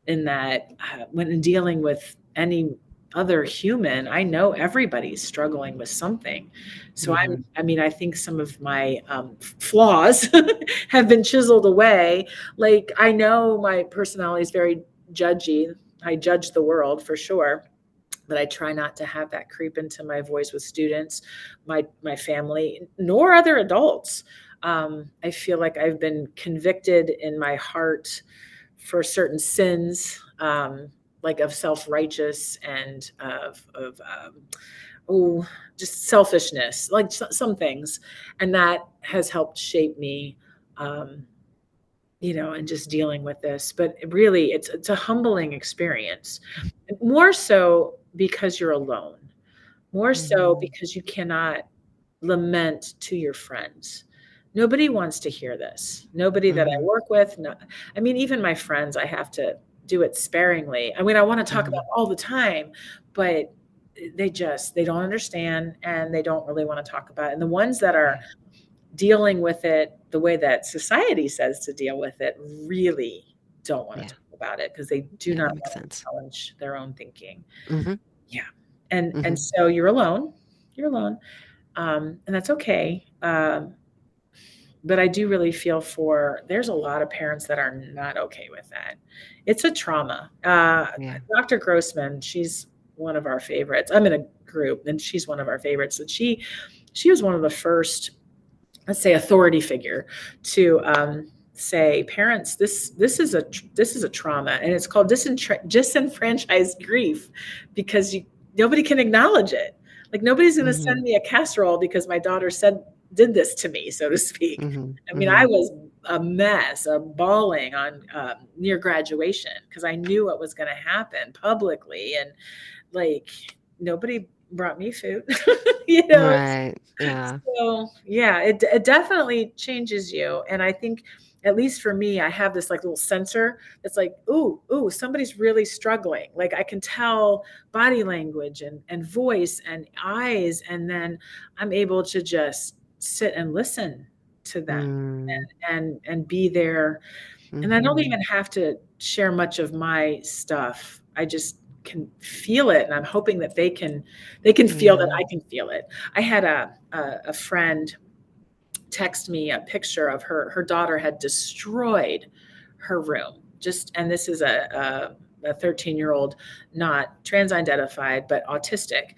in that when dealing with any other human, I know everybody's struggling with something. So Hmm. I mean, I think some of my flaws have been chiseled away. Like I know my personality is very judgy. I judge the world for sure, but I try not to have that creep into my voice with students, my family, nor other adults. I feel like I've been convicted in my heart for certain sins, like of self-righteous and of oh, just selfishness, like some things, and that has helped shape me. Um, and just dealing with this. But really, it's a humbling experience, more so because you're alone, more so Hmm. because you cannot lament to your friends. Nobody wants to hear this. Nobody that I Hmm. work with. No, I mean, even my friends, I have to do it sparingly. I mean, I want to talk about Hmm. it all the time, but they don't understand and they don't really want to talk about it. And the ones that are Yeah. dealing with it the way that society says to deal with it really don't want to Yeah. talk about it because they do Yeah. not That makes want to sense. challenge their own thinking. Hmm. Yeah. And Hmm. so you're alone. You're alone. And that's okay. But I do really feel for there's a lot of parents that are not okay with that. It's a trauma. Yeah. Dr. Grossman, she's one of our favorites. I'm in a group and she's one of our favorites. And she was one of the first, let's say, authority figure to say, parents, this is a trauma, and it's called disenfranchised grief, because nobody can acknowledge it. Like nobody's going to send Hmm. me a casserole because my daughter did this to me, so to speak. Hmm. I mean, I Hmm. was a mess, a bawling on near graduation because I knew what was going to happen publicly, and like nobody brought me food, you know. Right. Yeah. So yeah, it definitely changes you, and I think at least for me, I have this like little sensor that's like, ooh, somebody's really struggling. Like I can tell body language and voice and eyes, and then I'm able to just sit and listen to them Mm, and be there. And I don't hmm. even have to share much of my stuff. I just can feel it, and I'm hoping that they can feel that Yeah. I can feel it. I had a friend text me a picture of her daughter had destroyed her room. Just, and this is a 13-year-old, not trans identified but autistic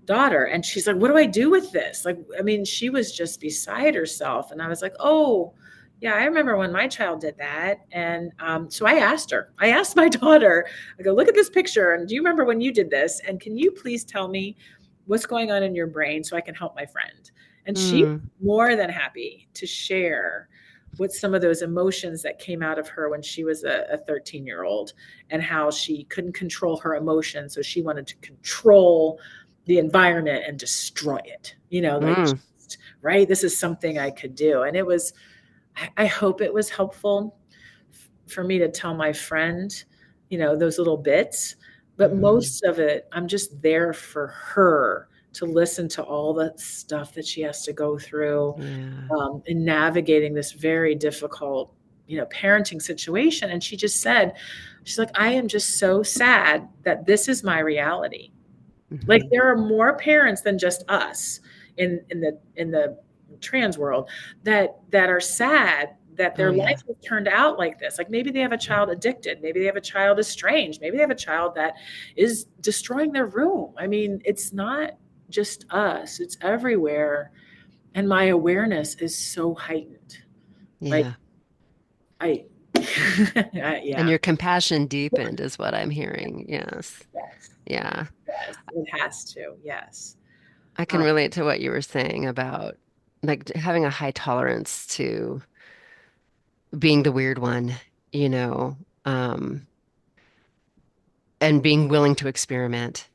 daughter, and she's like, what do I do with this? Like, I mean, she was just beside herself, and I was like, oh yeah, I remember when my child did that. And so I asked my daughter, I go, look at this picture, and do you remember when you did this, and can you please tell me what's going on in your brain so I can help my friend? And she was Mm, more than happy to share what some of those emotions that came out of her when she was a 13-year-old, and how she couldn't control her emotions, so she wanted to control the environment and destroy it, like, mm, right, this is something I could do. And it was, I hope it was helpful for me to tell my friend, those little bits. But hmm. most of it, I'm just there for her to listen to all the stuff that she has to go through, Yeah. in navigating this very difficult, parenting situation. And she just said, she's like, I am just so sad that this is my reality. Like, Hmm. there are more parents than just us in the trans world that are sad that Oh, their yeah. life has turned out like this. Like, maybe they have a child addicted, maybe they have a child estranged, maybe they have a child that is destroying their room. I mean, it's not just us, it's everywhere. And my awareness is so heightened. Like, Yeah. I And yeah. your compassion deepened is what I'm hearing. Yes. Yes, Yeah. yes, it has to. Yes. I can Um, relate to what you were saying about like having a high tolerance to being the weird one, you know, um, and being willing to experiment,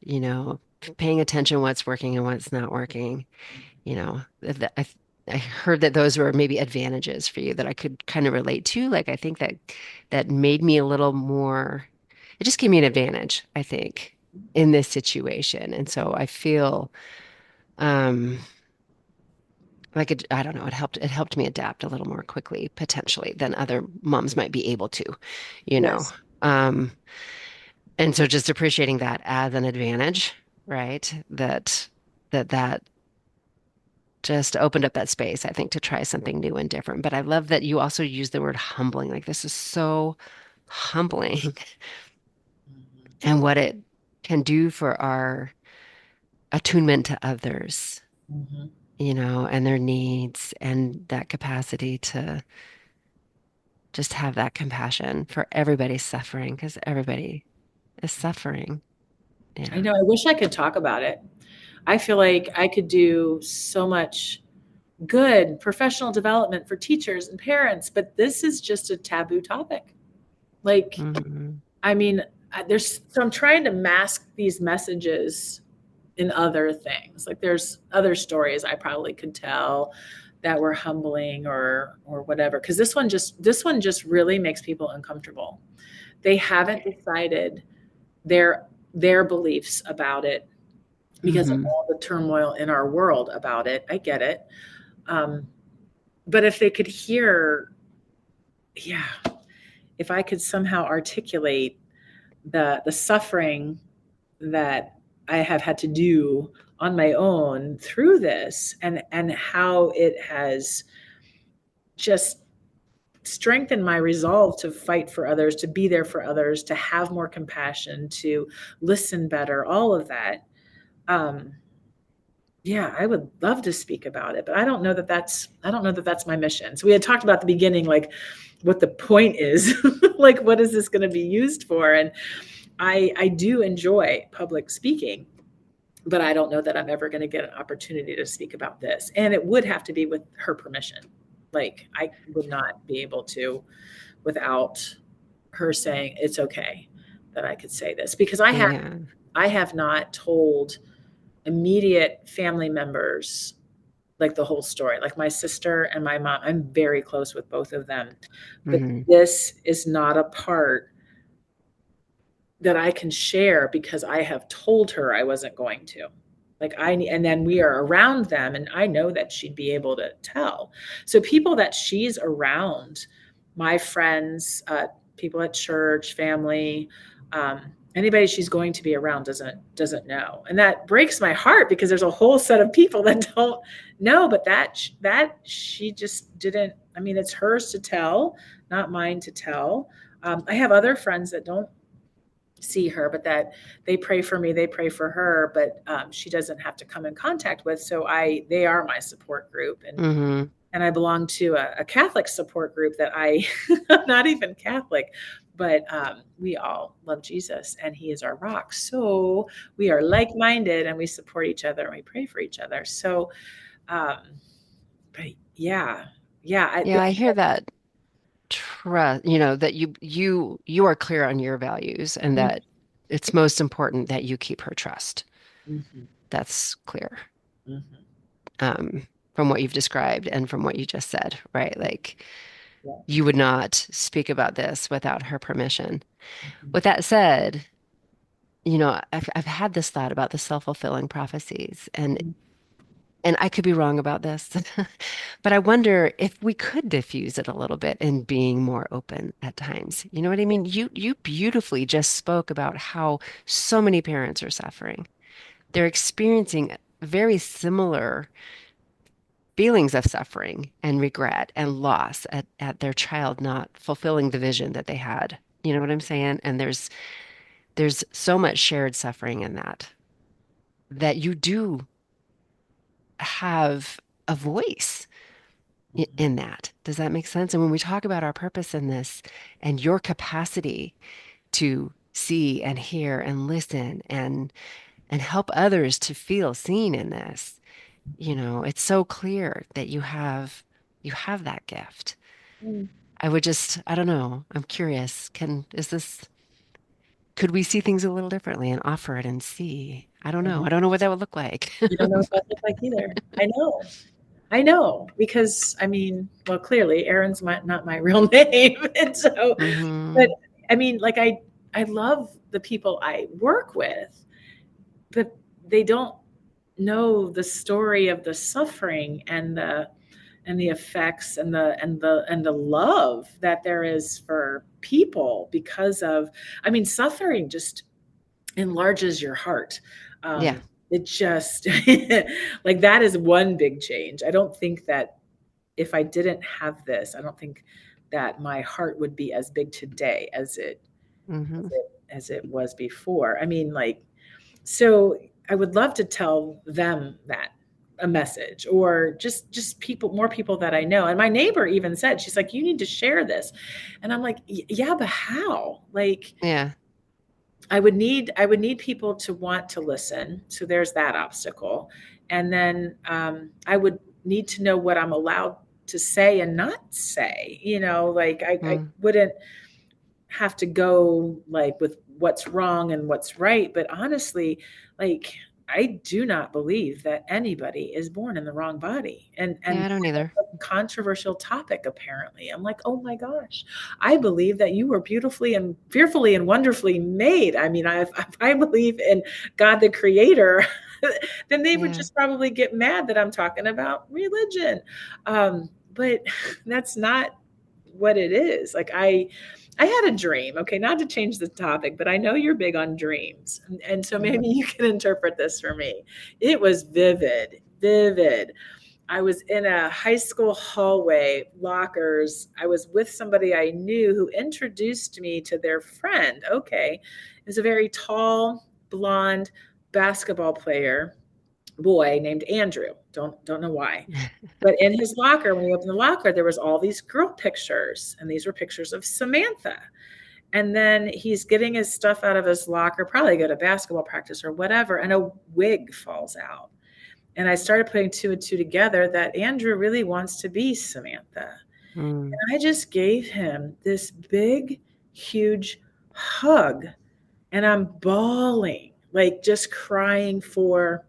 paying attention what's working and what's not working, I heard that those were maybe advantages for you that I could kind of relate to. Like I think that made me a little more, it just gave me an advantage, I think, in this situation. And so I feel um like I don't know, it helped me adapt a little more quickly, potentially, than other moms might be able to, you know. yes. Um, and so just appreciating that as an advantage, right? That just opened up that space, I think, to try something new and different. But I love that you also use the word humbling. Like this is so humbling Mhm. and what it can do for our attunement to others, Mhm. and their needs and that capacity to just have that compassion for everybody's suffering because everybody is suffering. I Yeah. know, I wish I could talk about it. I feel like I could do so much good professional development for teachers and parents, but this is just a taboo topic. Like, Hmm. I mean, so I'm trying to mask these messages in other things. Like, there's other stories I probably could tell that were humbling or whatever, because this one just really makes people uncomfortable. They haven't decided their beliefs about it because of Hmm. all the turmoil in our world about it. I get it. Um, but if they could hear, yeah, if I could somehow articulate the suffering that I have had to do on my own through this, and how it has just strengthened my resolve to fight for others, to be there for others, to have more compassion, to listen better, all of that. Um, Yeah, I would love to speak about it, but I don't know that that's my mission. So we had talked about at the beginning, like, what the point is, like, what is this going to be used for? And I do enjoy public speaking, but I don't know that I'm ever going to get an opportunity to speak about this. And it would have to be with her permission. Like, I would not be able to without her saying it's okay that I could say this, because Yeah. I have not told immediate family members, like the whole story. Like my sister and my mom, I'm very close with both of them, but Hmm. this is not a part that I can share because I have told her I wasn't going to. Like and then we are around them, and I know that she'd be able to tell. So people that she's around, my friends, people at church, family, anybody she's going to be around doesn't know, and that breaks my heart because there's a whole set of people that don't know. But that she just didn't. I mean, it's hers to tell, not mine to tell. I have other friends that don't see her, but that they pray for me, they pray for her, but she doesn't have to come in contact with. So they are my support group, Hmm. and I belong to a Catholic support group that not even Catholic, but we all love Jesus, and He is our rock. So we are like-minded, and we support each other, and we pray for each other. So, um, but yeah, yeah, Yeah, I hear that trust, that you are clear on your values and that it's most important that you keep her trust. Mhm, That's clear. mhm, From what you've described and from what you just said, right? Like yeah, you would not speak about this without her permission. mhm, With that said, I've had this thought about the self-fulfilling prophecies, and I could be wrong about this, but I wonder if we could diffuse it a little bit in being more open at times. You know what I mean? You beautifully just spoke about how so many parents are suffering. They're experiencing very similar feelings of suffering and regret and loss at their child not fulfilling the vision that they had. You know what I'm saying? And there's so much shared suffering in that you do have a voice mhm, in that. Does that make sense? And when we talk about our purpose in this and your capacity to see and hear and listen and help others to feel seen in this, it's so clear that you have that gift. mhm. I don't know. I'm curious. Could we see things a little differently and offer it and see? I don't know. I don't know what that would look like. You don't know what that looks like either. I know. I know because I mean, well, clearly Erin's not my real name, and so, but Hmm. I mean, like I love the people I work with, but they don't know the story of the suffering and the effects and the love that there is for people because of, I mean, suffering just enlarges your heart. Yeah. It just like that is one big change. I don't think that if I didn't have this, I don't think that my heart would be as big today Hmm. as it was before. I mean, like, so I would love to tell them that a message or just people, more people that I know. And my neighbor even said, she's like, you need to share this. And I'm like, yeah, but how? Like, Yeah. I would need people to want to listen. So there's that obstacle. And then I would need to know what I'm allowed to say and not say. Like I Mm. wouldn't have to go like with what's wrong and what's right. But honestly, like I do not believe that anybody is born in the wrong body. And Yeah, I don't either. that's a controversial topic apparently. I'm like, oh my gosh, I believe that you were beautifully and fearfully and wonderfully made. I mean, if I believe in God the creator, then they would Yeah. just probably get mad that I'm talking about religion. But that's not what it is. Like I had a dream, okay, not to change the topic, but I know you're big on dreams. And so Mm. maybe you can interpret this for me. It was vivid, vivid. I was in a high school hallway, lockers. I was with somebody I knew who introduced me to their friend. Okay. It was a very tall, blonde basketball player boy named Andrew. Don't know why. But in his locker, when he opened the locker, there was all these girl pictures, and these were pictures of Samantha. And then he's getting his stuff out of his locker, probably go to basketball practice or whatever, and a wig falls out. And I started putting two and two together that Andrew really wants to be Samantha. Mm. And I just gave him this big, huge hug, and I'm bawling, like just crying for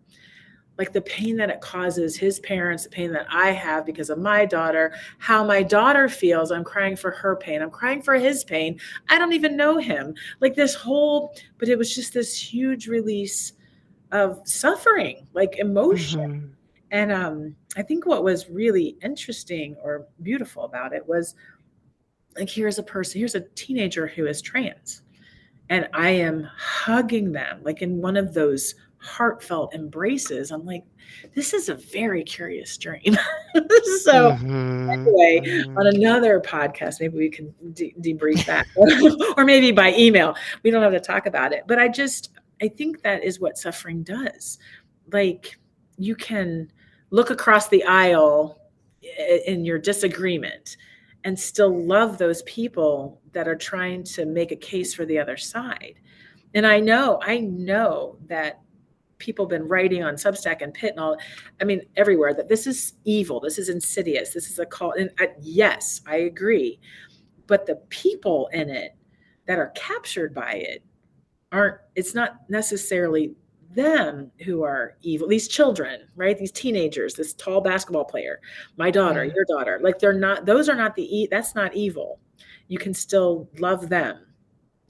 like the pain that it causes his parents, the pain that I have because of my daughter, how my daughter feels. I'm crying for her pain. I'm crying for his pain. I don't even know him. Like this whole, but it was just this huge release of suffering, like emotion. Mm-hmm. And I think what was really interesting or beautiful about it was like, here's a teenager who is trans, and I am hugging them like in one of those heartfelt embraces. I'm like, this is a very curious dream. So Mm-hmm. anyway, on Mm-hmm. another podcast, maybe we can debrief that, or maybe by email. We don't have to talk about it, but I think that is what suffering does. Like, you can look across the aisle in your disagreement and still love those people that are trying to make a case for the other side. And I know that people have been writing on Substack and Pit and all, I mean, everywhere, that this is evil, this is insidious, this is a call. And yes, I agree. But the people in it that are captured by it aren't, it's not necessarily them who are evil. These children, right? These teenagers, this tall basketball player, my daughter, Yeah. your daughter, like they're not, those are not that's not evil. You can still love them,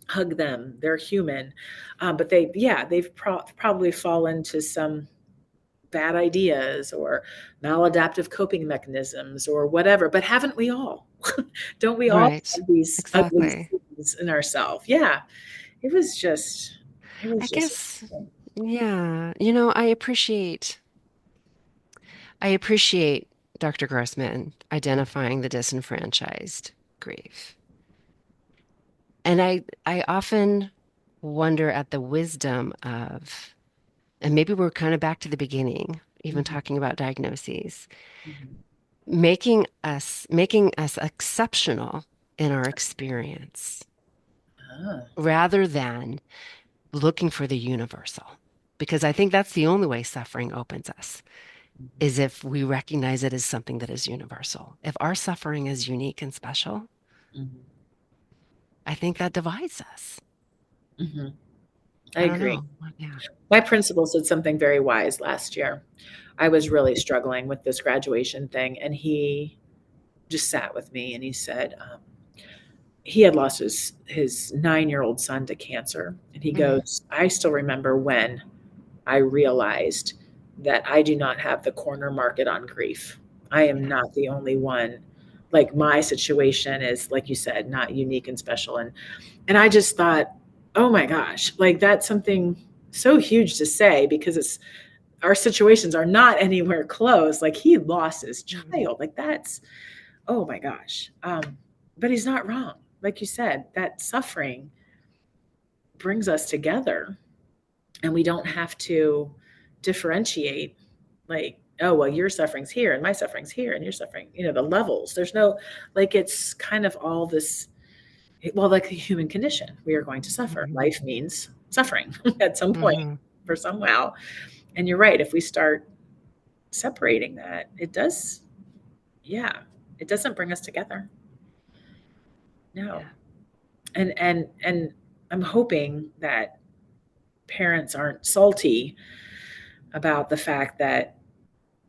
hug them. They're human. But they've probably fallen to some bad ideas or maladaptive coping mechanisms or whatever. But haven't we all? Don't we all Right. have these ugly Exactly. things in ourselves? Yeah. It was just, it was I just, guess, yeah, I appreciate Dr. Grossman identifying the disenfranchised grief. And I often wonder at the wisdom of, and maybe we're kind of back to the beginning, even Mhm, talking about diagnoses, mhm. making us exceptional in our experience Ah, rather than looking for the universal. Because I think that's the only way suffering opens us, mhm, is if we recognize it as something that is universal. If our suffering is unique and special, mhm, I think that divides us. mhm. I I don't agree. know. Yeah. My principal said something very wise last year. I was really struggling with this graduation thing, and he just sat with me and he said, he had lost his 9-year-old son to cancer, and he Mm, goes, I still remember when I realized that I do not have the corner market on grief. I am yeah. not the only one. Like, my situation is, like you said, not unique and special. And I just thought, oh my gosh, like that's something so huge to say, because it's, our situations are not anywhere close. Like, he lost his Mm, child. Like, that's, oh my gosh. But he's not wrong. Like you said, that suffering brings us together, and we don't have to differentiate, like, oh well, your suffering's here and my suffering's here and your suffering, the levels. There's no, like, it's kind of all this, well, like the human condition, we are going to suffer. mhm, Life means suffering at some point, mhm. for somehow. And you're right, if we start separating that, it does, yeah, it doesn't bring us together. No. Yeah. And I'm hoping that parents aren't salty about the fact that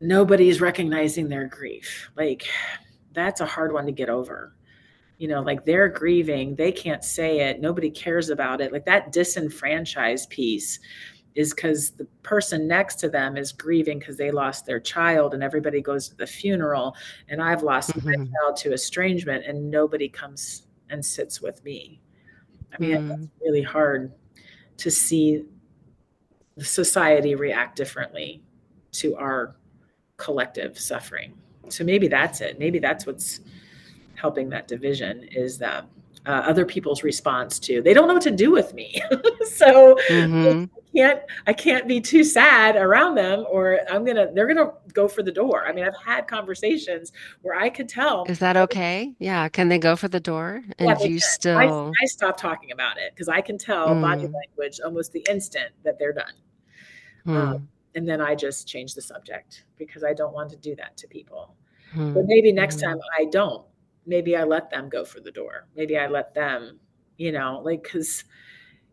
nobody's recognizing their grief. Like, that's a hard one to get over. Like, they're grieving, they can't say it, nobody cares about it. Like, that disenfranchised piece is because the person next to them is grieving because they lost their child, and everybody goes to the funeral, and I've lost my Mhm, child to estrangement, and nobody comes and sits with me. I mean, mm, it's really hard to see the society react differently to our collective suffering. So maybe that's it. Maybe that's what's helping that division, is that other people's response to, they don't know what to do with me. So mhm. I can't be too sad around them, or they're gonna go for the door. I mean, I've had conversations where I could tell, Is that okay? Yeah. Can they go for the door yeah, and they you can. I still, I stop talking about it because I can tell body mm, language almost the instant that they're done. Um, mm, and then I just change the subject because I don't want to do that to people. But mm, maybe next time mm. I don't. Maybe I let them go for the door. Maybe I let them, like, because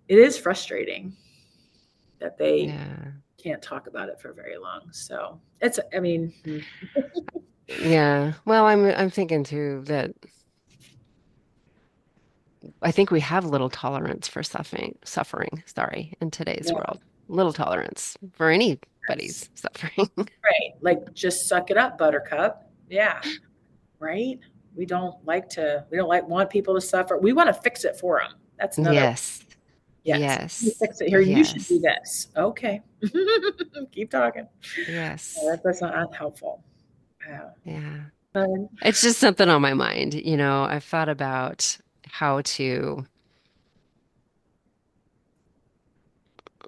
it is frustrating that they Yeah. can't talk about it for very long. So it's, I mean, Yeah. Well, I'm thinking too that I think we have little tolerance for suffering, sorry, in today's yeah, world. Little tolerance for anybody's suffering. right. Like just suck it up, buttercup. Yeah. Right. We don't like want people to suffer. We want to fix it for them. That's another. Yes. Yes. You Yes. fix it here. You should do Yes. this. Okay. Keep talking. Yes. That's not helpful. Yeah. Yeah. Um, It's just something on my mind. I've thought about how to,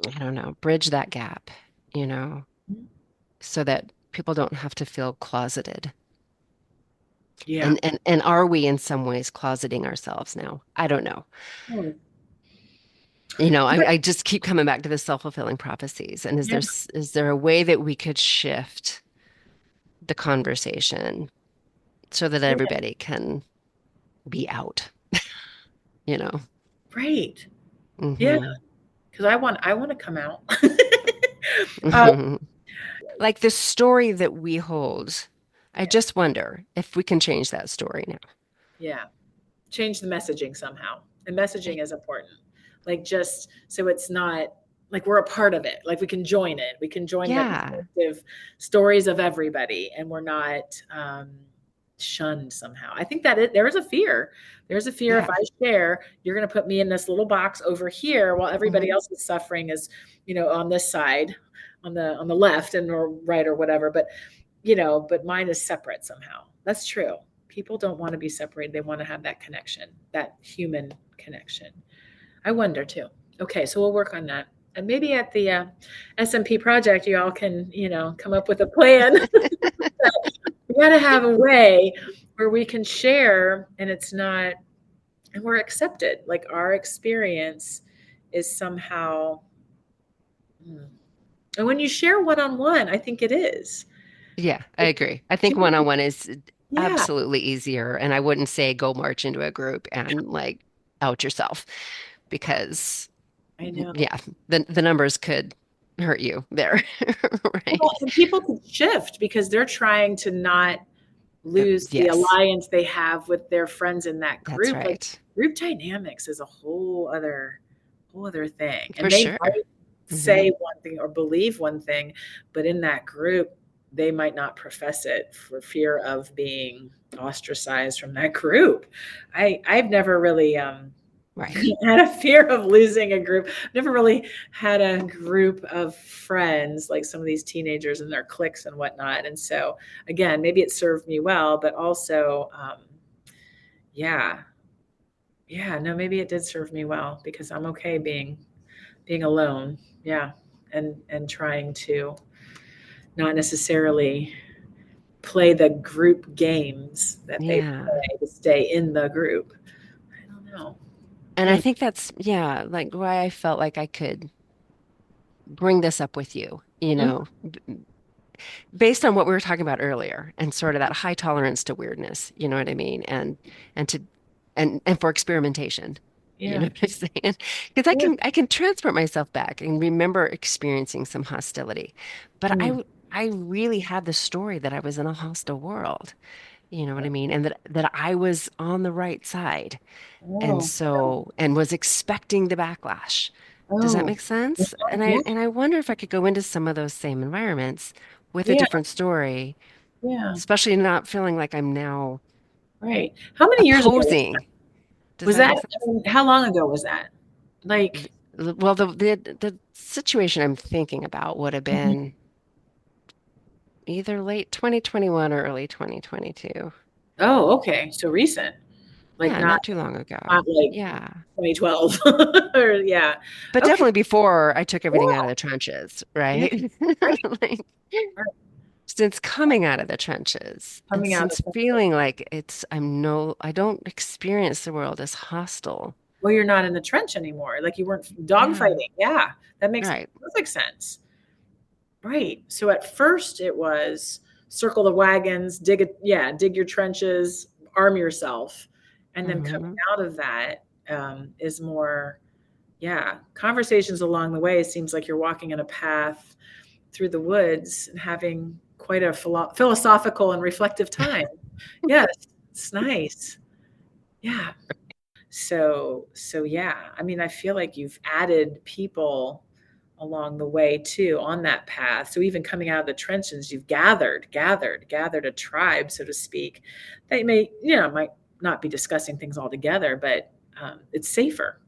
I don't know, bridge that gap, you know, so that people don't have to feel closeted. yeah. And are we in some ways closeting ourselves now? I don't know. Hmm. I just keep coming back to the self-fulfilling prophecies. And Yeah. is there a way that we could shift the conversation so that Yeah. everybody can be out, you know? Right. Yeah. Hmm. Because I want to come out. uh, Like the story that we hold, I just wonder if we can change that story now. yeah. Change the messaging somehow. And messaging is important. Like just so it's not like we're a part of it. Like we can join it. We can join the Yeah. collective stories of everybody, and we're not shunned somehow. I think that there is a fear. There's a fear if Yeah. I share, you're going to put me in this little box over here while everybody Hmm. else is suffering is, on this side, on the left and or right or whatever. But mine is separate somehow. That's true. People don't want to be separated. They want to have that connection, that human connection. I wonder too. Okay, so we'll work on that. And maybe at the SMP project, you all can, come up with a plan. We got to have a way where we can share and it's not, and we're accepted. Like our experience is somehow, hmm. And when you share one on one, I think it is. Yeah, I agree. I think Too many, one-on-one is yeah, absolutely easier. And I wouldn't say go march into a group and like out yourself because I know. yeah, the numbers could hurt you there. Well, Right. and people could shift because they're trying to not lose the Yes, alliance they have with their friends in that that's group. Like right. group dynamics is a whole other thing. For And they sure. might Hmm. say one thing or believe one thing, but in that group, they might not profess it for fear of being ostracized from that group. I've never really Right. had a fear of losing a group. Never really had a group of friends like some of these teenagers and their cliques and whatnot. And so, again, maybe it served me well, but also, yeah, yeah, no, maybe it did serve me well because I'm okay being alone. Yeah, and trying to not necessarily play the group games that they Yeah. play to stay in the group. I don't know. And I Hmm. think that's, yeah, like why I felt like I could bring this up with you, based on what we were talking about earlier and sort of that high tolerance to weirdness, you know what I mean? And to and for experimentation. You Yeah, know what I'm saying? Because yeah. I can transport myself back and remember experiencing some hostility. But Hmm. I really had the story that I was in a hostile world. You know what I mean? And that I was on the right side. And Oh, so and was expecting the backlash. Does that oh, make sense? yeah, And I wonder if I could go into some of those same environments with a yeah, different story, yeah. especially not feeling like I'm now Right. How many years ago was that? opposing. Does Was that that? make I sense? mean, how long ago was that? Like, Well, the situation I'm thinking about would have mhm. been either late 2021 or early 2022. Oh, okay. So recent, like Yeah, not not too long ago. not like Yeah. 2012 or yeah. But Okay. definitely before I took everything out of Yeah. the trenches, Yeah. right? Right. Like, Right. since coming out of the trenches and Coming out of since something. feeling like I don't experience the world as hostile. Well, you're not in the trench anymore. Like you weren't Yeah. dogfighting. Yeah. That makes Right. perfect sense. Right. So at first it was circle the wagons, dig your trenches, arm yourself. And then coming Hmm. out of that is more, yeah, conversations along the way. It seems like you're walking in a path. through the woods and having quite a philosophical and reflective time. Yes, it's nice. Yeah. So yeah, I mean, I feel like you've added people along the way too on that path. So even coming out of the trenches, you've gathered a tribe, so to speak. They might not be discussing things all together, but it's safer.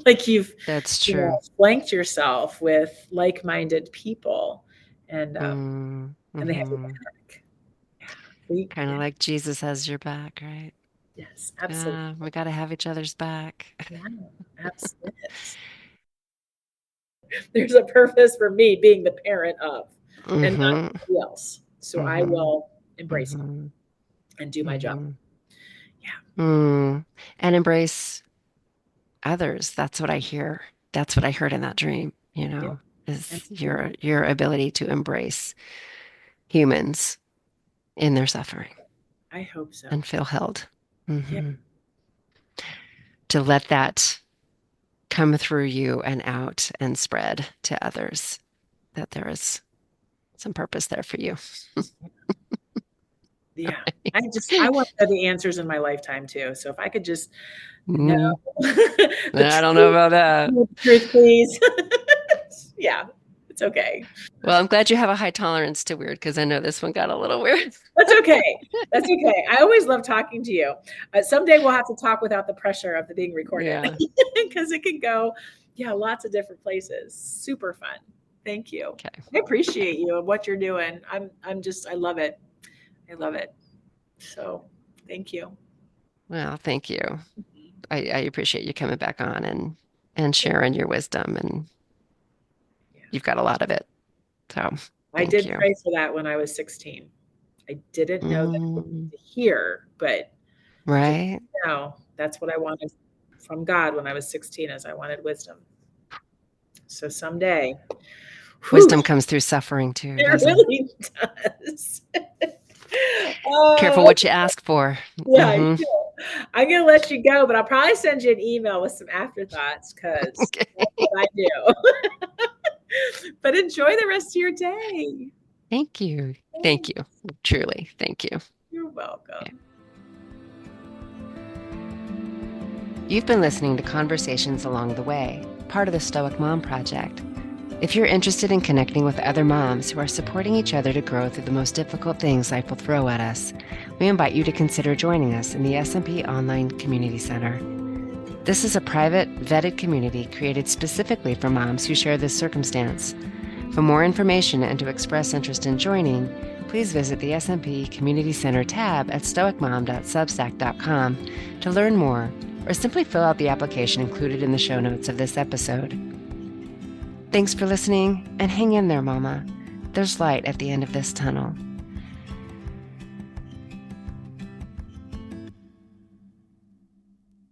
Like you've, That's true. flanked yourself with like-minded people, and they have your Mm-hmm. back. Yeah. We, Kind of yeah. like Jesus has your back, right? Yes, absolutely. We got to have each other's back. Yeah, absolutely. There's a purpose for me being the parent of, and not Mm-hmm. anybody else. So I Mm-hmm. will embrace it Mm-hmm. and do my job. Mm-hmm. Yeah. And embrace others. That's what I hear. That's what I heard in that dream, Yep. is Absolutely. your ability to embrace humans in their suffering I hope so. and feel held. Yeah. Hmm. To let that come through you and out and spread to others, that there is some purpose there for you. Yeah. I want to know the answers in my lifetime too. So if I could just know Mm, the I don't know truth, about that. please. Yeah, it's okay. Well, I'm glad you have a high tolerance to weird because I know this one got a little weird. That's okay. That's okay. I always love talking to you. Someday we'll have to talk without the pressure of the being recorded Yeah. because it can go, yeah, lots of different places. Super fun. Thank you. Okay. I appreciate you and what you're doing. I love it. I love it. So thank you. Well, thank you. I appreciate you coming back on and sharing your wisdom, and Yeah. you've got a lot of it. So I thank did you. pray for that when I was 16. I didn't know that Mm, to hear, but just right? now that's what I wanted from God when I was 16 is I wanted wisdom. So someday, whew, Wisdom comes through suffering too, it doesn't it? really does. Careful Oh, what you ask for. yeah, I Hmm. do. I'm gonna let you go, but I'll probably send you an email with some afterthoughts because Okay. that's what I do. But enjoy the rest of your day. Thank you. Thank you. Truly. Thank you. You're Okay. welcome. You've been listening to Conversations Along the Way, part of the Stoic Mom Project. If you're interested in connecting with other moms who are supporting each other to grow through the most difficult things life will throw at us, we invite you to consider joining us in the SMP Online Community Center. This is a private, vetted community created specifically for moms who share this circumstance. For more information and to express interest in joining, please visit the SMP Community Center tab at stoicmom.substack.com to learn more, or simply fill out the application included in the show notes of this episode. Thanks for listening, and hang in there, Mama. There's light at the end of this tunnel.